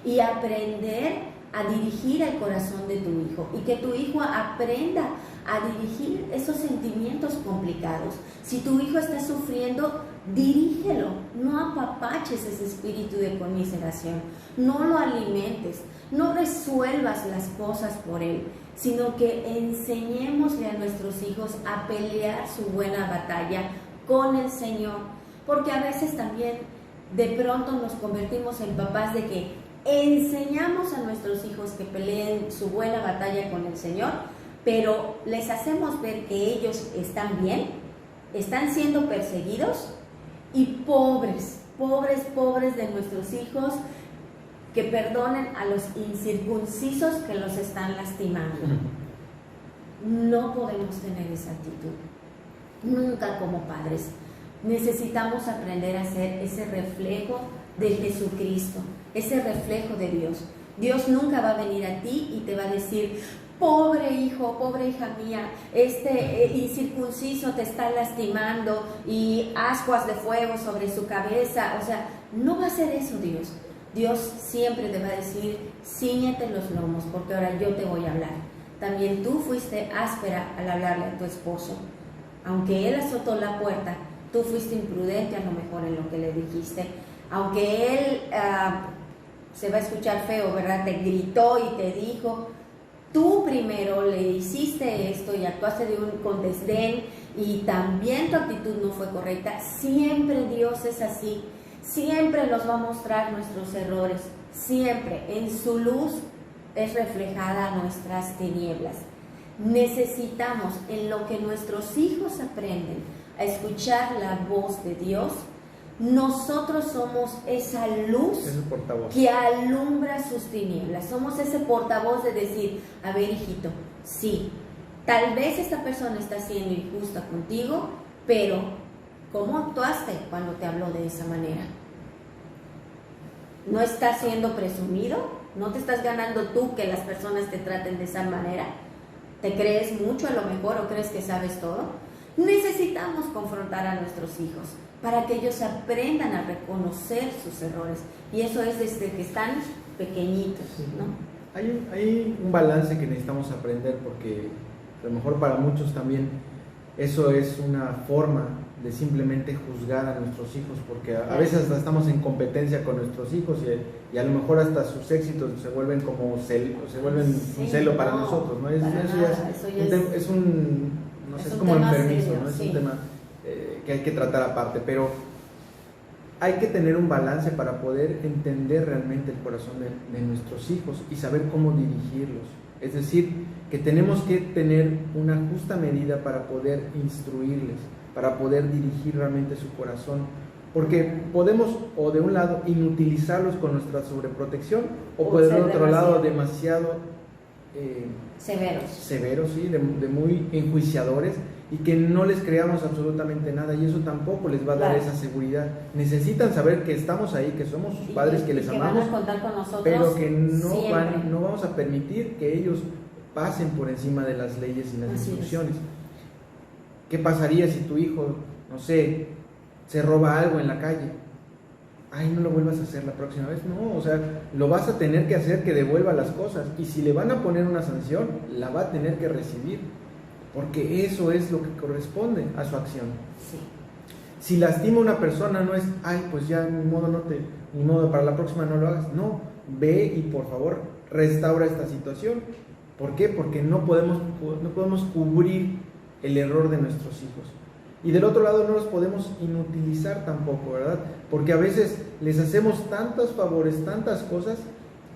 y aprender a dirigir el corazón de tu hijo, y que tu hijo aprenda a dirigir esos sentimientos complicados. Si tu hijo está sufriendo, dirígelo, no apapaches ese espíritu de conmiseración, no lo alimentes, no resuelvas las cosas por él, sino que enseñémosle a nuestros hijos a pelear su buena batalla con el Señor, porque a veces también de pronto nos convertimos en papás de que enseñamos a nuestros hijos que peleen su buena batalla con el Señor, pero les hacemos ver que ellos están bien, están siendo perseguidos, y pobres de nuestros hijos, que perdonen a los incircuncisos que los están lastimando. No podemos tener esa actitud, nunca como padres. Necesitamos aprender a ser ese reflejo de Jesucristo, ese reflejo de Dios. Dios nunca va a venir a ti y te va a decir, pobre hijo, pobre hija mía, este incircunciso te está lastimando y ascuas de fuego sobre su cabeza. O sea, no va a hacer eso Dios. Dios siempre te va a decir, cíñete los lomos porque ahora yo te voy a hablar. También tú fuiste áspera al hablarle a tu esposo. Aunque él azotó la puerta, tú fuiste imprudente a lo mejor en lo que le dijiste. Aunque él, se va a escuchar feo, ¿verdad? Te gritó y te dijo, tú primero le hiciste esto y actuaste con desdén, y también tu actitud no fue correcta. Siempre Dios es así. Siempre nos va a mostrar nuestros errores, siempre. En su luz es reflejada nuestras tinieblas. Necesitamos, en lo que nuestros hijos aprenden a escuchar la voz de Dios, nosotros somos esa luz que alumbra sus tinieblas. Somos ese portavoz de decir, a ver hijito, sí, tal vez esta persona está siendo injusta contigo, pero ¿cómo actuaste cuando te habló de esa manera? ¿No estás siendo presumido? ¿No te estás ganando tú que las personas te traten de esa manera? ¿Te crees mucho a lo mejor o crees que sabes todo? Necesitamos confrontar a nuestros hijos para que ellos aprendan a reconocer sus errores, y eso es desde que están pequeñitos, ¿no? Hay un balance que necesitamos aprender, porque a lo mejor para muchos también eso es una forma de simplemente juzgar a nuestros hijos, porque a veces hasta estamos en competencia con nuestros hijos y a lo mejor hasta sus éxitos se vuelven como un celo para nosotros, ¿no? Eso ya es como enfermizo, serio, ¿no? Es un tema que hay que tratar aparte, pero hay que tener un balance para poder entender realmente el corazón de nuestros hijos y saber cómo dirigirlos. Es decir, que tenemos que tener una justa medida para poder instruirles, para poder dirigir realmente su corazón, porque podemos, o de un lado, inutilizarlos con nuestra sobreprotección, o por el otro lado, demasiado severos, sí, de muy enjuiciadores, y que no les creamos absolutamente nada, y eso tampoco les va a dar esa seguridad. Necesitan saber que estamos ahí, que somos sus padres, que les amamos, van a contar con nosotros, pero que no vamos a permitir que ellos pasen por encima de las leyes y las instrucciones. ¿Qué pasaría si tu hijo, no sé, se roba algo en la calle? Ay, no lo vuelvas a hacer la próxima vez. No, o sea, lo vas a tener que hacer que devuelva las cosas, y si le van a poner una sanción, la va a tener que recibir, porque eso es lo que corresponde a su acción. Sí. Si lastima a una persona, no es, ay, pues ya ni modo para la próxima no lo hagas. No, ve y por favor restaura esta situación. ¿Por qué? Porque no podemos cubrir el error de nuestros hijos. Y del otro lado no los podemos inutilizar tampoco, ¿verdad? Porque a veces les hacemos tantos favores, tantas cosas,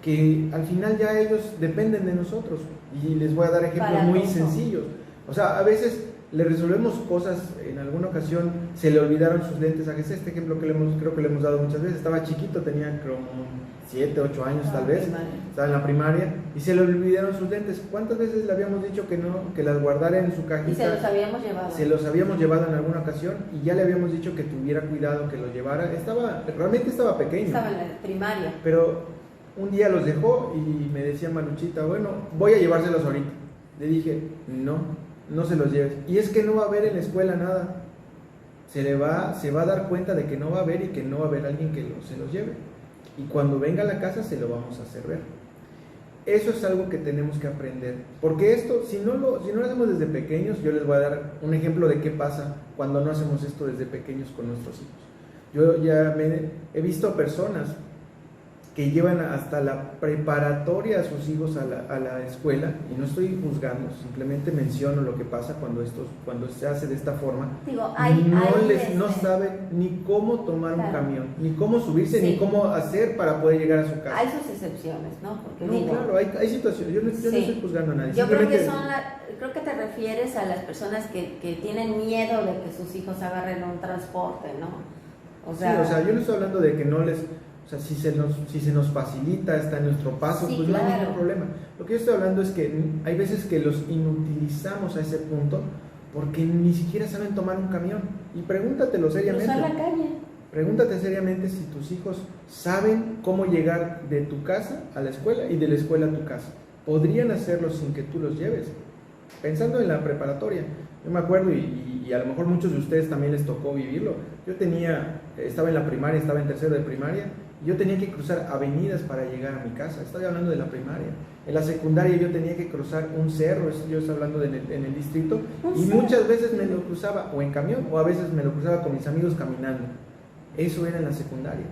que al final ya ellos dependen de nosotros. Y les voy a dar ejemplos muy sencillos. O sea, a veces le resolvemos cosas. En alguna ocasión se le olvidaron sus lentes a Jesús. Este ejemplo que creo que le hemos dado muchas veces. Estaba chiquito, tenía como 7, 8 años tal vez. Estaba en la primaria y se le olvidaron sus lentes. ¿Cuántas veces le habíamos dicho que no, que las guardara en su cajita? Y se los habíamos llevado. Se los habíamos llevado en alguna ocasión y ya le habíamos dicho que tuviera cuidado, que los llevara. Realmente estaba pequeño. Estaba en la primaria. Pero un día los dejó y me decía Manuchita, bueno, voy a llevárselos ahorita. Le dije, no se los lleves. Y es que no va a haber en la escuela nada. Se va a dar cuenta de que no va a haber y que no va a haber alguien que se los lleve. Y cuando venga a la casa se lo vamos a hacer ver. Eso es algo que tenemos que aprender. Porque esto, si no lo hacemos desde pequeños, yo les voy a dar un ejemplo de qué pasa cuando no hacemos esto desde pequeños con nuestros hijos. Yo ya he visto personas que llevan hasta la preparatoria a sus hijos a la escuela, y no estoy juzgando, simplemente menciono lo que pasa cuando se hace de esta forma. Digo, no saben ni cómo tomar un camión, ni cómo subirse, ni cómo hacer para poder llegar a su casa. Hay sus excepciones, ¿no? Porque claro, hay situaciones, yo no estoy juzgando a nadie. Yo creo que te refieres a las personas que tienen miedo de que sus hijos agarren un transporte, ¿no? O sea, yo no estoy hablando de que no les... O sea, si se nos facilita, está en nuestro paso, pues claro, no hay ningún problema. Lo que yo estoy hablando es que hay veces que los inutilizamos a ese punto porque ni siquiera saben tomar un camión. Y pregúntatelo seriamente. Cruzar la calle. Pregúntate seriamente si tus hijos saben cómo llegar de tu casa a la escuela y de la escuela a tu casa. ¿Podrían hacerlo sin que tú los lleves? Pensando en la preparatoria. Yo me acuerdo, y a lo mejor muchos de ustedes también les tocó vivirlo. Estaba en la primaria, estaba en tercero de primaria, y yo tenía que cruzar avenidas para llegar a mi casa. Estoy hablando de la primaria. En la secundaria yo tenía que cruzar un cerro, yo estoy hablando en el distrito, y muchas veces me lo cruzaba o en camión, o a veces me lo cruzaba con mis amigos caminando. Eso era en la secundaria.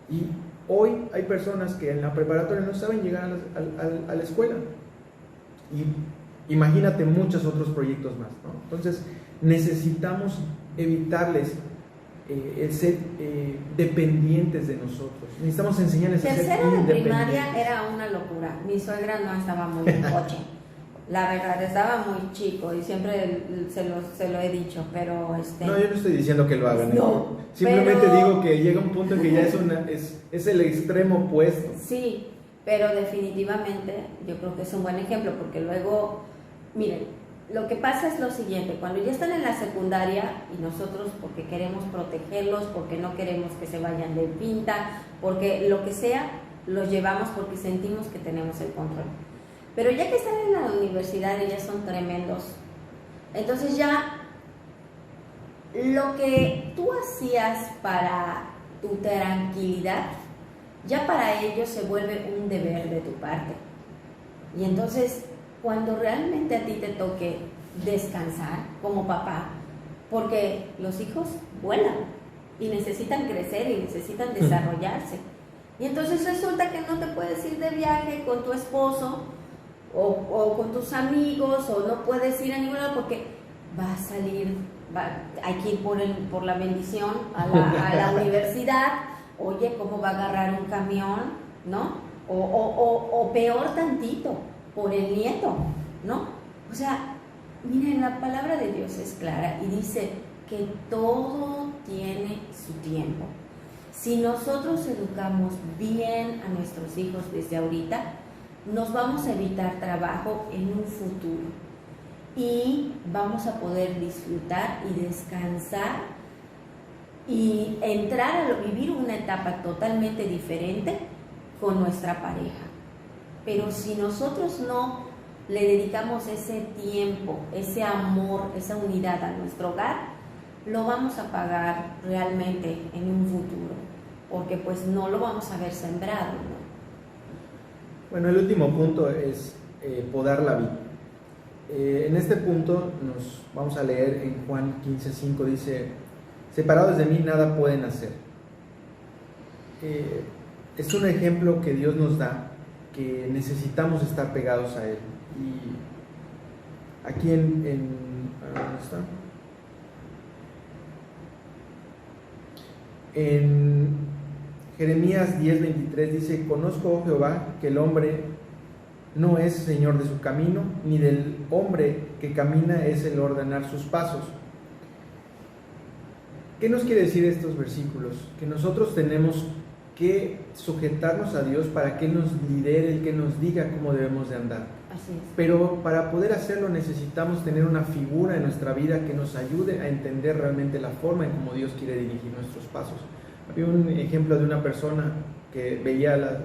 Y hoy hay personas que en la preparatoria no saben llegar a la escuela. Y imagínate muchos otros proyectos más, ¿no? Entonces necesitamos evitarles el ser dependientes de nosotros. Necesitamos enseñarles a ser independientes. Tercero de primaria era una locura. Mi suegra no estaba muy coche. La verdad, estaba muy chico y siempre se lo he dicho, pero No, yo no estoy diciendo que lo hagan. No, simplemente digo que llega un punto en que ya es el extremo opuesto. Sí, pero definitivamente yo creo que es un buen ejemplo, porque luego, miren, lo que pasa es lo siguiente: cuando ya están en la secundaria y nosotros, porque queremos protegerlos, porque no queremos que se vayan de pinta, porque lo que sea, los llevamos porque sentimos que tenemos el control. Pero ya que están en la universidad y ya son tremendos, entonces ya lo que tú hacías para tu tranquilidad, ya para ellos se vuelve un deber de tu parte. Y entonces, cuando realmente a ti te toque descansar como papá, porque los hijos vuelan y necesitan crecer y necesitan desarrollarse, y entonces resulta que no te puedes ir de viaje con tu esposo o con tus amigos, o no puedes ir a ningún lado porque va a salir, hay que ir por la bendición a la universidad. Oye, ¿cómo va a agarrar un camión? ¿No? O peor tantito, por el nieto, ¿no? O sea, miren, la palabra de Dios es clara y dice que todo tiene su tiempo. Si nosotros educamos bien a nuestros hijos desde ahorita, nos vamos a evitar trabajo en un futuro y vamos a poder disfrutar y descansar y entrar a vivir una etapa totalmente diferente con nuestra pareja. Pero si nosotros no le dedicamos ese tiempo, ese amor, esa unidad a nuestro hogar, lo vamos a pagar realmente en un futuro, porque pues no lo vamos a ver sembrado, ¿no? Bueno, el último punto es podar la vida. En este punto nos vamos a leer en Juan 15:5, dice: separados de mí nada pueden hacer. Es un ejemplo que Dios nos da que necesitamos estar pegados a Él. Y aquí ¿dónde está? En Jeremías 10:23 dice: conozco, oh Jehová, que el hombre no es señor de su camino, ni del hombre que camina es el ordenar sus pasos. ¿Qué nos quiere decir estos versículos? Que nosotros tenemos que sujetarnos a Dios para que Él nos lidere, que nos diga cómo debemos de andar. Así es. Pero para poder hacerlo necesitamos tener una figura en nuestra vida que nos ayude a entender realmente la forma en cómo Dios quiere dirigir nuestros pasos. Había un ejemplo de una persona que veía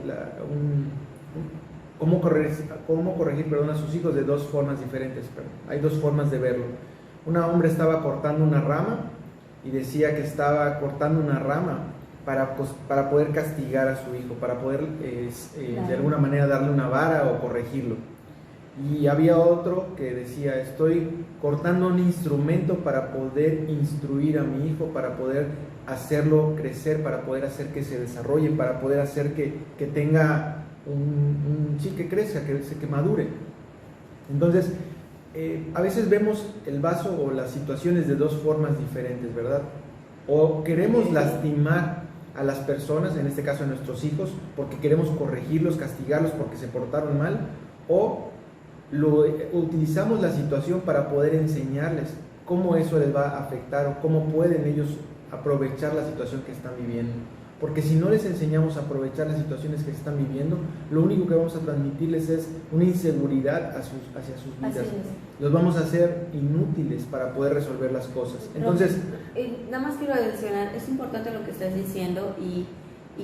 cómo corregir a sus hijos de dos formas diferentes. Hay dos formas de verlo. Un hombre estaba cortando una rama y decía que estaba cortando una rama para poder castigar a su hijo, para poder de alguna manera darle una vara o corregirlo. Y había otro que decía: estoy cortando un instrumento para poder instruir a mi hijo, para poder hacerlo crecer, para poder hacer que se desarrolle, para poder hacer que tenga que crezca, que madure. Entonces, a veces vemos el vaso o las situaciones de dos formas diferentes, ¿verdad? O queremos lastimar a las personas, en este caso a nuestros hijos, porque queremos corregirlos, castigarlos porque se portaron mal, o utilizamos la situación para poder enseñarles cómo eso les va a afectar o cómo pueden ellos aprovechar la situación que están viviendo. Porque si no les enseñamos a aprovechar las situaciones que están viviendo, lo único que vamos a transmitirles es una inseguridad hacia sus vidas. Los vamos a hacer inútiles para poder resolver las cosas. Entonces, nada más quiero adicionar, es importante lo que estás diciendo y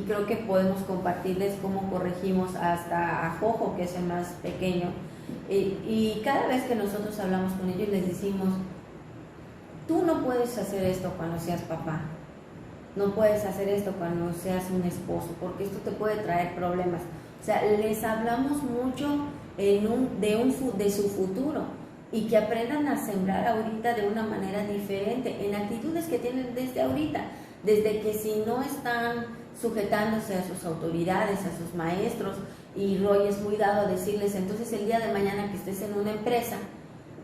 creo que podemos compartirles cómo corregimos hasta a Jojo, que es el más pequeño. Y cada vez que nosotros hablamos con ellos les decimos: tú no puedes hacer esto cuando seas papá, no puedes hacer esto cuando seas un esposo, porque esto te puede traer problemas. O sea, les hablamos mucho de su futuro y que aprendan a sembrar ahorita de una manera diferente, en actitudes que tienen desde ahorita, desde que si no están sujetándose a sus autoridades, a sus maestros, y Roy es muy dado a decirles: entonces el día de mañana que estés en una empresa,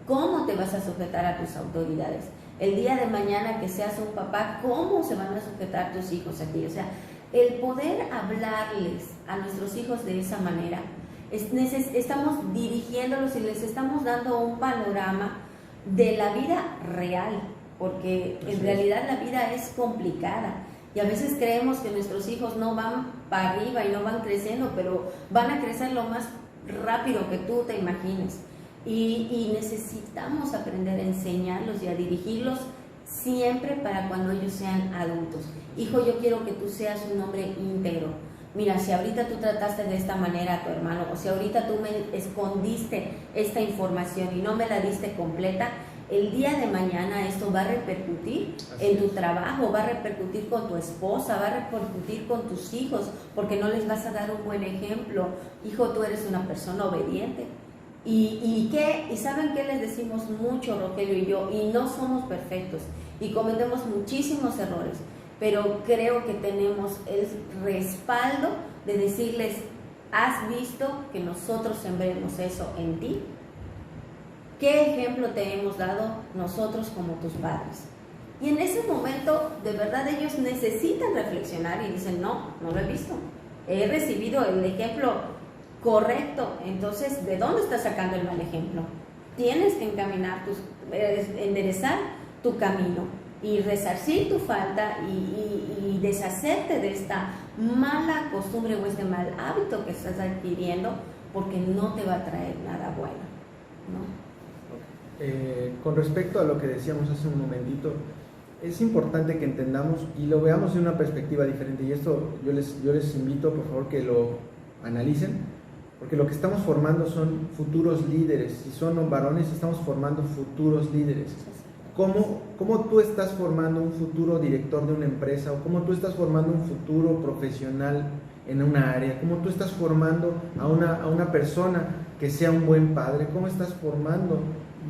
¿cómo te vas a sujetar a tus autoridades? El día de mañana que seas un papá, ¿cómo se van a sujetar tus hijos a ti? O sea, el poder hablarles a nuestros hijos de esa manera, estamos dirigiéndolos y les estamos dando un panorama de la vida real, porque en realidad la vida es complicada. Y a veces creemos que nuestros hijos no van para arriba y no van creciendo, pero van a crecer lo más rápido que tú te imagines. Y necesitamos aprender a enseñarlos y a dirigirlos siempre para cuando ellos sean adultos. Hijo, yo quiero que tú seas un hombre íntegro. Mira, si ahorita tú trataste de esta manera a tu hermano, o si ahorita tú me escondiste esta información y no me la diste completa, el día de mañana esto va a repercutir en tu trabajo, va a repercutir con tu esposa, va a repercutir con tus hijos, porque no les vas a dar un buen ejemplo. Hijo, tú eres una persona obediente. ¿Y saben qué les decimos mucho, Rogelio y yo? Y no somos perfectos y cometemos muchísimos errores, pero creo que tenemos el respaldo de decirles: ¿has visto que nosotros sembremos eso en ti? ¿Qué ejemplo te hemos dado nosotros como tus padres? Y en ese momento, de verdad, ellos necesitan reflexionar y dicen: no lo he visto. He recibido el ejemplo correcto. Entonces, ¿de dónde estás sacando el mal ejemplo? Tienes que enderezar tu camino y resarcir tu falta y deshacerte de esta mala costumbre o este mal hábito que estás adquiriendo, porque no te va a traer nada bueno, ¿no? Con respecto a lo que decíamos hace un momentito, es importante que entendamos y lo veamos de una perspectiva diferente, y esto yo les invito por favor que lo analicen, porque lo que estamos formando son futuros líderes. Si son varones, estamos formando futuros líderes. ¿Cómo tú estás formando un futuro director de una empresa, o cómo tú estás formando un futuro profesional en una área? ¿Cómo tú estás formando a una persona que sea un buen padre? ¿Cómo estás formando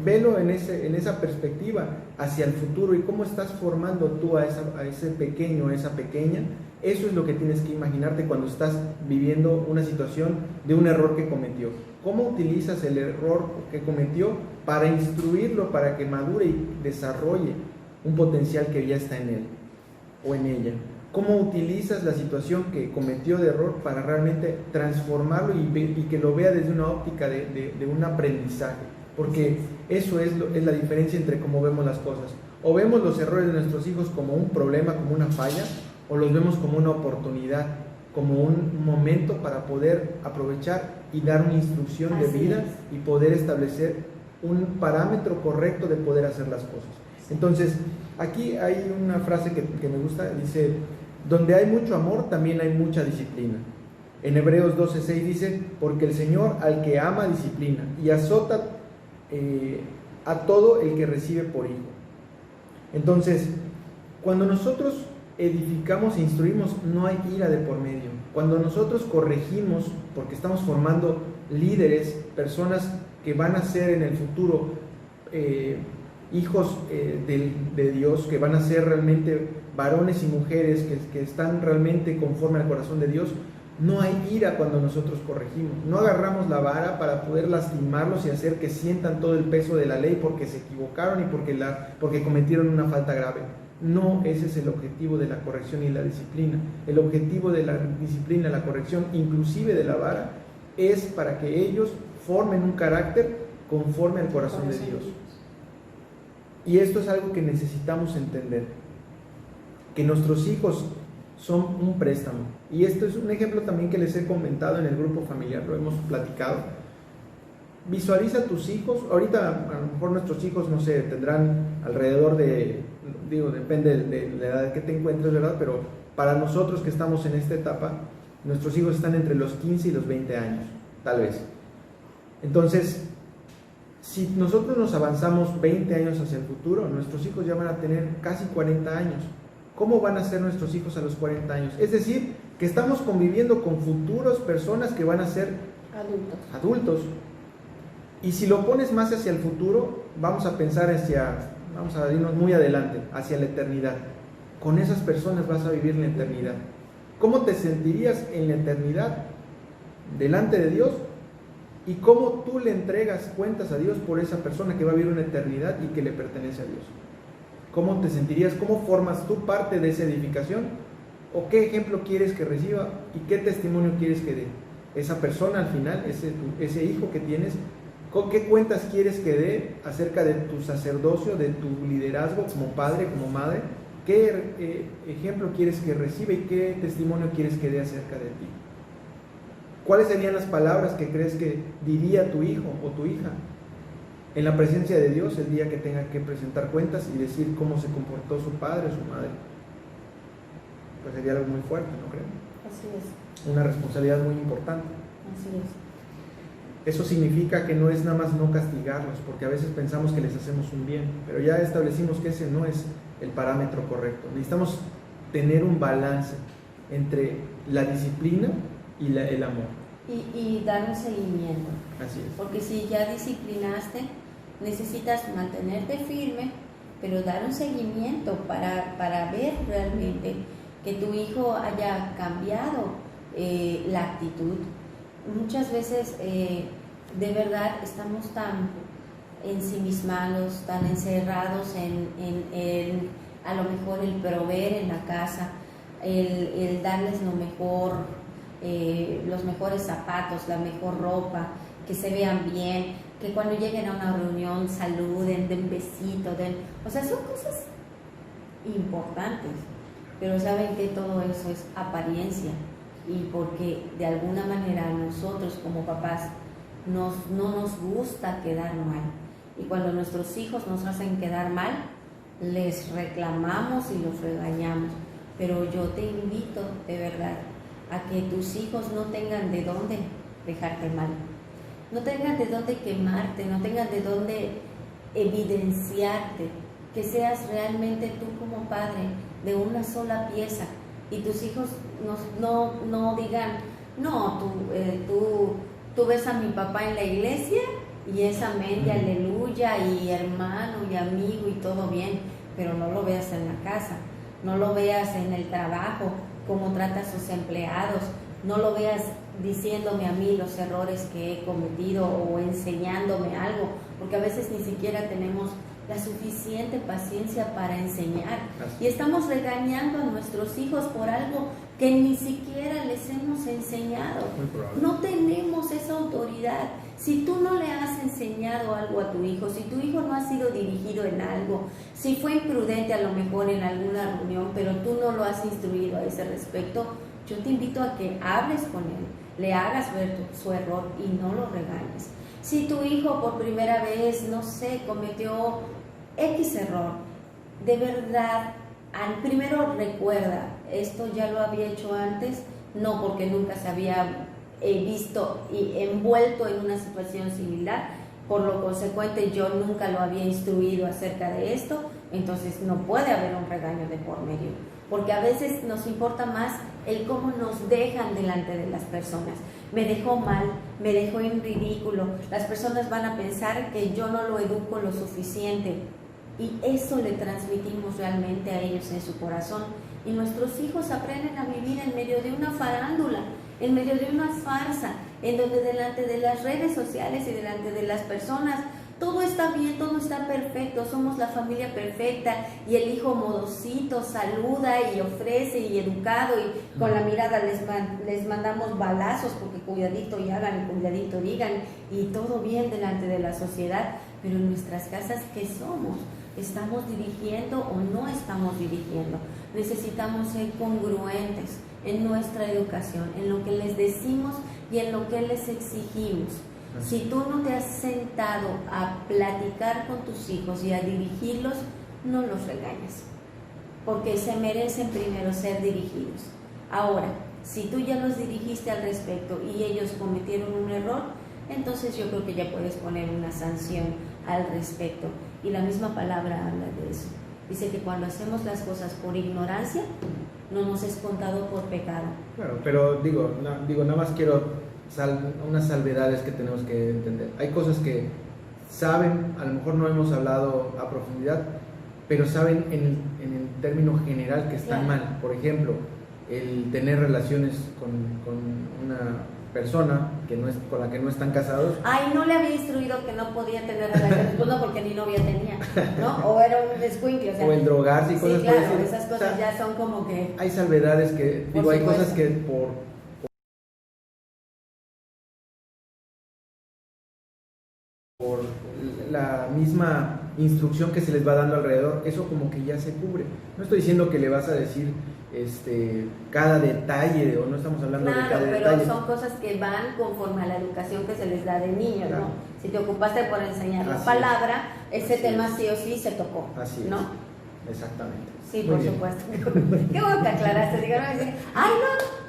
velo en esa perspectiva hacia el futuro y cómo estás formando tú a ese pequeño, a esa pequeña. Eso es lo que tienes que imaginarte cuando estás viviendo una situación de un error que cometió. ¿Cómo utilizas el error que cometió para instruirlo, para que madure y desarrolle un potencial que ya está en él o en ella? ¿Cómo utilizas la situación que cometió de error para realmente transformarlo y que lo vea desde una óptica de un aprendizaje? Porque eso es la diferencia entre cómo vemos las cosas. O vemos los errores de nuestros hijos como un problema, como una falla, o los vemos como una oportunidad, como un momento para poder aprovechar y dar una instrucción de vida y poder establecer un parámetro correcto de poder hacer las cosas. Entonces, aquí hay una frase que me gusta, dice: donde hay mucho amor también hay mucha disciplina. En Hebreos 12:6 dice: porque el Señor al que ama disciplina y azota a todo el que recibe por hijo. Entonces, cuando nosotros edificamos e instruimos, no hay ira de por medio. Cuando nosotros corregimos, porque estamos formando líderes, personas que van a ser en el futuro hijos de Dios, que van a ser realmente varones y mujeres que están realmente conforme al corazón de Dios, no hay ira cuando nosotros corregimos. No agarramos la vara para poder lastimarlos y hacer que sientan todo el peso de la ley porque se equivocaron y porque cometieron una falta grave. No, ese es el objetivo de la corrección y la disciplina. El objetivo de la disciplina, la corrección, inclusive de la vara, es para que ellos formen un carácter conforme al corazón de Dios. Y esto es algo que necesitamos entender, que nuestros hijos son un préstamo. Y esto es un ejemplo también que les he comentado en el grupo familiar, lo hemos platicado. Visualiza a tus hijos. Ahorita a lo mejor nuestros hijos, no sé, tendrán alrededor depende de la edad que te encuentres, ¿verdad? Pero para nosotros que estamos en esta etapa, nuestros hijos están entre los 15 y los 20 años, tal vez. Entonces, si nosotros nos avanzamos 20 años hacia el futuro, nuestros hijos ya van a tener casi 40 años. ¿Cómo van a ser nuestros hijos a los 40 años? Es decir, que estamos conviviendo con futuros personas que van a ser adultos. Y si lo pones más hacia el futuro, vamos a pensar vamos a irnos muy adelante, hacia la eternidad. Con esas personas vas a vivir la eternidad. ¿Cómo te sentirías en la eternidad delante de Dios? Y cómo tú le entregas cuentas a Dios por esa persona que va a vivir una eternidad y que le pertenece a Dios. ¿Cómo te sentirías? ¿Cómo formas tú parte de esa edificación? ¿O qué ejemplo quieres que reciba? ¿Y qué testimonio quieres que dé esa persona al final, ese hijo que tienes? ¿Qué cuentas quieres que dé acerca de tu sacerdocio, de tu liderazgo como padre, como madre? ¿Qué ejemplo quieres que reciba y qué testimonio quieres que dé acerca de ti? ¿Cuáles serían las palabras que crees que diría tu hijo o tu hija en la presencia de Dios el día que tenga que presentar cuentas y decir cómo se comportó su padre o su madre? Pues sería algo muy fuerte, ¿no creen? Así es. Una responsabilidad muy importante. Así es. Eso significa que no es nada más no castigarlos, porque a veces pensamos que les hacemos un bien, pero ya establecimos que ese no es el parámetro correcto. Necesitamos tener un balance entre la disciplina y el amor. Y dar un seguimiento. Así es. Porque si ya disciplinaste, necesitas mantenerte firme, pero dar un seguimiento para ver realmente que tu hijo haya cambiado la actitud. Muchas veces de verdad estamos tan ensimismados, tan encerrados en a lo mejor el proveer en la casa, el darles lo mejor, los mejores zapatos, la mejor ropa, que se vean bien, que cuando lleguen a una reunión saluden, den besito, o sea, son cosas importantes, pero saben que todo eso es apariencia. Y porque de alguna manera nosotros como papás no nos gusta quedar mal, y cuando nuestros hijos nos hacen quedar mal, les reclamamos y los regañamos. Pero yo te invito de verdad a que tus hijos no tengan de dónde dejarte mal, no tengan de dónde quemarte, no tengan de dónde evidenciarte, que seas realmente tú como padre de una sola pieza. Y tus hijos no digan, no, tú ves a mi papá en la iglesia y es amén y aleluya y hermano y amigo y todo bien, pero no lo veas en la casa, no lo veas en el trabajo, cómo trata a sus empleados, no lo veas diciéndome a mí los errores que he cometido o enseñándome algo, porque a veces ni siquiera tenemos la suficiente paciencia para enseñar y estamos regañando a nuestros hijos por algo que ni siquiera les hemos enseñado. No tenemos esa autoridad. Si tú no le has enseñado algo a tu hijo, si tu hijo no ha sido dirigido en algo, si fue imprudente a lo mejor en alguna reunión, pero tú no lo has instruido a ese respecto, yo te invito a que hables con él, le hagas ver su error y no lo regañes. Si tu hijo por primera vez, no sé, cometió X error, de verdad, primero recuerda, esto ya lo había hecho antes, no, porque nunca se había visto y envuelto en una situación similar, por lo consecuente yo nunca lo había instruido acerca de esto, entonces no puede haber un regaño de por medio, porque a veces nos importa más el cómo nos dejan delante de las personas. Me dejó mal, me dejó en ridículo, las personas van a pensar que yo no lo educo lo suficiente, y eso le transmitimos realmente a ellos en su corazón, y nuestros hijos aprenden a vivir en medio de una farándula, en medio de una farsa, en donde delante de las redes sociales y delante de las personas todo está bien, todo está perfecto, somos la familia perfecta, y el hijo modosito saluda y ofrece y educado, y con la mirada les mandamos balazos porque cuidadito y hagan y cuidadito digan, y todo bien delante de la sociedad, pero en nuestras casas, ¿qué somos? ¿Estamos dirigiendo o no estamos dirigiendo? Necesitamos ser congruentes en nuestra educación, en lo que les decimos y en lo que les exigimos. Si tú no te has sentado a platicar con tus hijos y a dirigirlos, no los regañes, porque se merecen primero ser dirigidos. Ahora, si tú ya los dirigiste al respecto y ellos cometieron un error, entonces yo creo que ya puedes poner una sanción al respecto. Y la misma palabra habla de eso. Dice que cuando hacemos las cosas por ignorancia, no nos es contado por pecado. Claro, pero digo, nada más quiero unas salvedades que tenemos que entender. Hay cosas que saben, a lo mejor no hemos hablado a profundidad, pero saben en el término general que están mal. Por ejemplo, el tener relaciones con una persona que no es, con la que no están casados. Ay, no le había instruido que no podía tener relaciones, pues no, porque ni novia tenía, ¿no? O era un escuincle, o en drogarse y cosas sí, claro, por esas cosas, o sea, ya son como que... Hay salvedades que, digo, hay cosas que por la misma instrucción que se les va dando alrededor, eso como que ya se cubre. No estoy diciendo que le vas a decir cada detalle, o no estamos hablando de cada detalle. Claro, pero son cosas que van conforme a la educación que se les da de niños, claro. ¿No? Si te ocupaste por enseñar la palabra, ese tema sí o sí se tocó, así ¿no? Es. Exactamente. Sí, por supuesto. Qué bueno que aclaraste. Digo, no, decir, ay,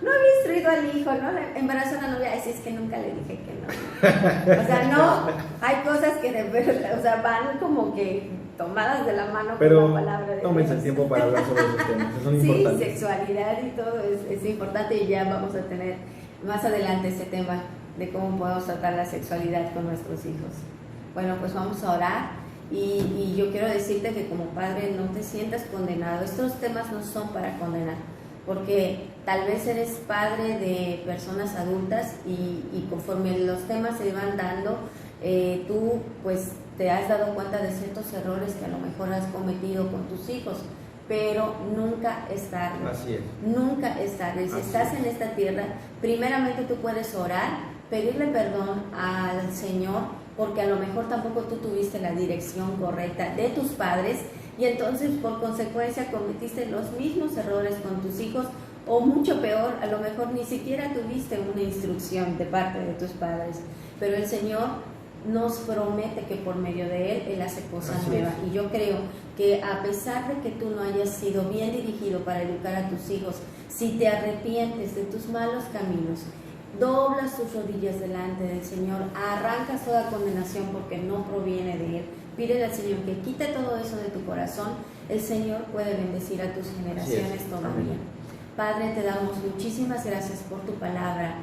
no había instruido al hijo, ¿no? Embarazó a una novia. Ay, sí, es que nunca le dije que no. O sea, no, hay cosas que de verdad, o sea, van como que tomadas de la mano pero con la palabra de Dios. Tómense el tiempo para hablar sobre esos temas, son sí, importantes. Sexualidad y todo es importante, y ya vamos a tener más adelante ese tema de cómo podemos tratar la sexualidad con nuestros hijos. Bueno, pues vamos a orar. Y yo quiero decirte que como padre no te sientas condenado. Estos temas no son para condenar, porque tal vez eres padre de personas adultas y conforme los temas se van dando, tú pues te has dado cuenta de ciertos errores que a lo mejor has cometido con tus hijos, pero nunca es tarde. Así es. Nunca es tarde. Si estás en esta tierra, primeramente tú puedes orar, pedirle perdón al Señor, porque a lo mejor tampoco tú tuviste la dirección correcta de tus padres, y entonces por consecuencia cometiste los mismos errores con tus hijos, o mucho peor, a lo mejor ni siquiera tuviste una instrucción de parte de tus padres, pero el Señor nos promete que por medio de Él hace cosas nuevas. Y yo creo que a pesar de que tú no hayas sido bien dirigido para educar a tus hijos, si te arrepientes de tus malos caminos, doblas tus rodillas delante del Señor, arrancas toda condenación porque no proviene de Él, pídele al Señor que quite todo eso de tu corazón, el Señor puede bendecir a tus generaciones todavía. Padre, te damos muchísimas gracias por tu palabra.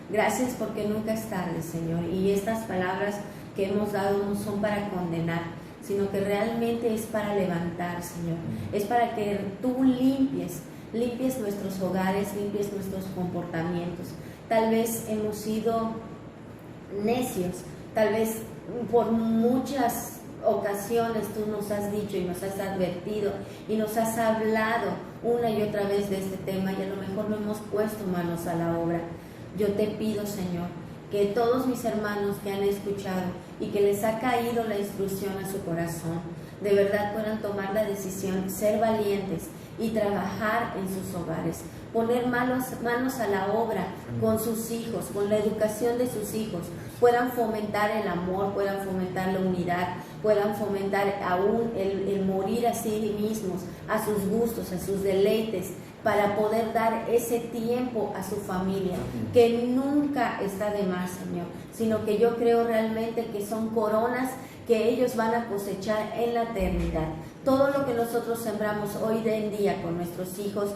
Gracias porque nunca es tarde, Señor, y estas palabras que hemos dado no son para condenar, sino que realmente es para levantar, Señor. Es para que tú limpies nuestros hogares, limpies nuestros comportamientos. Tal vez hemos sido necios, tal vez por muchas ocasiones tú nos has dicho y nos has advertido y nos has hablado una y otra vez de este tema, y a lo mejor no hemos puesto manos a la obra. Yo te pido, Señor, que todos mis hermanos que han escuchado y que les ha caído la instrucción a su corazón, de verdad puedan tomar la decisión, ser valientes y trabajar en sus hogares, poner manos a la obra con sus hijos, con la educación de sus hijos, puedan fomentar el amor, puedan fomentar la unidad, puedan fomentar aún el morir a sí mismos, a sus gustos, a sus deleites, para poder dar ese tiempo a su familia, que nunca está de más, Señor, sino que yo creo realmente que son coronas que ellos van a cosechar en la eternidad. Todo lo que nosotros sembramos hoy en día con nuestros hijos,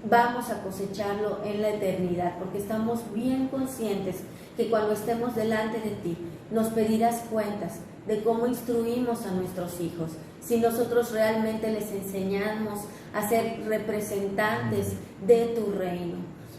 vamos a cosecharlo en la eternidad, porque estamos bien conscientes que cuando estemos delante de ti, nos pedirás cuentas de cómo instruimos a nuestros hijos, si nosotros realmente les enseñamos a ser representantes de tu reino,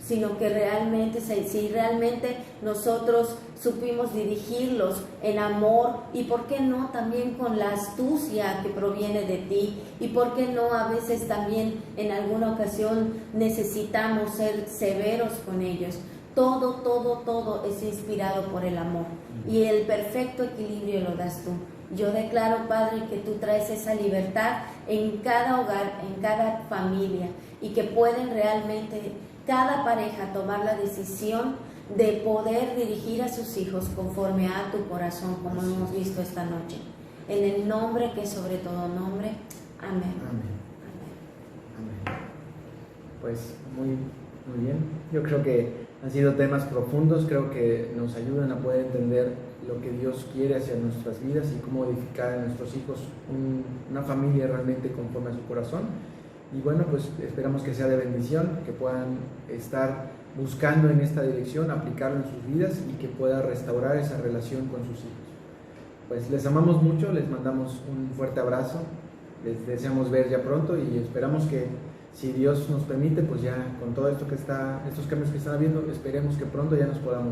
sino que realmente, si realmente nosotros supimos dirigirlos en amor, y por qué no también con la astucia que proviene de ti, y por qué no a veces también en alguna ocasión necesitamos ser severos con ellos. Todo es inspirado por el amor, y el perfecto equilibrio lo das tú. Yo declaro, Padre, que tú traes esa libertad en cada hogar, en cada familia, y que pueden realmente cada pareja tomar la decisión de poder dirigir a sus hijos conforme a tu corazón, como hemos visto esta noche. En el nombre que es sobre todo nombre. Amén. Amén. Amén. Pues muy bien. Yo creo que han sido temas profundos, creo que nos ayudan a poder entender lo que Dios quiere hacia nuestras vidas y cómo edificar a nuestros hijos una familia realmente conforme a su corazón. Y bueno, pues esperamos que sea de bendición, que puedan estar buscando en esta dirección, aplicarlo en sus vidas y que pueda restaurar esa relación con sus hijos. Pues les amamos mucho, les mandamos un fuerte abrazo, les deseamos ver ya pronto y esperamos que, si Dios nos permite, pues ya con todo esto estos cambios que están habiendo, esperemos que pronto ya nos podamos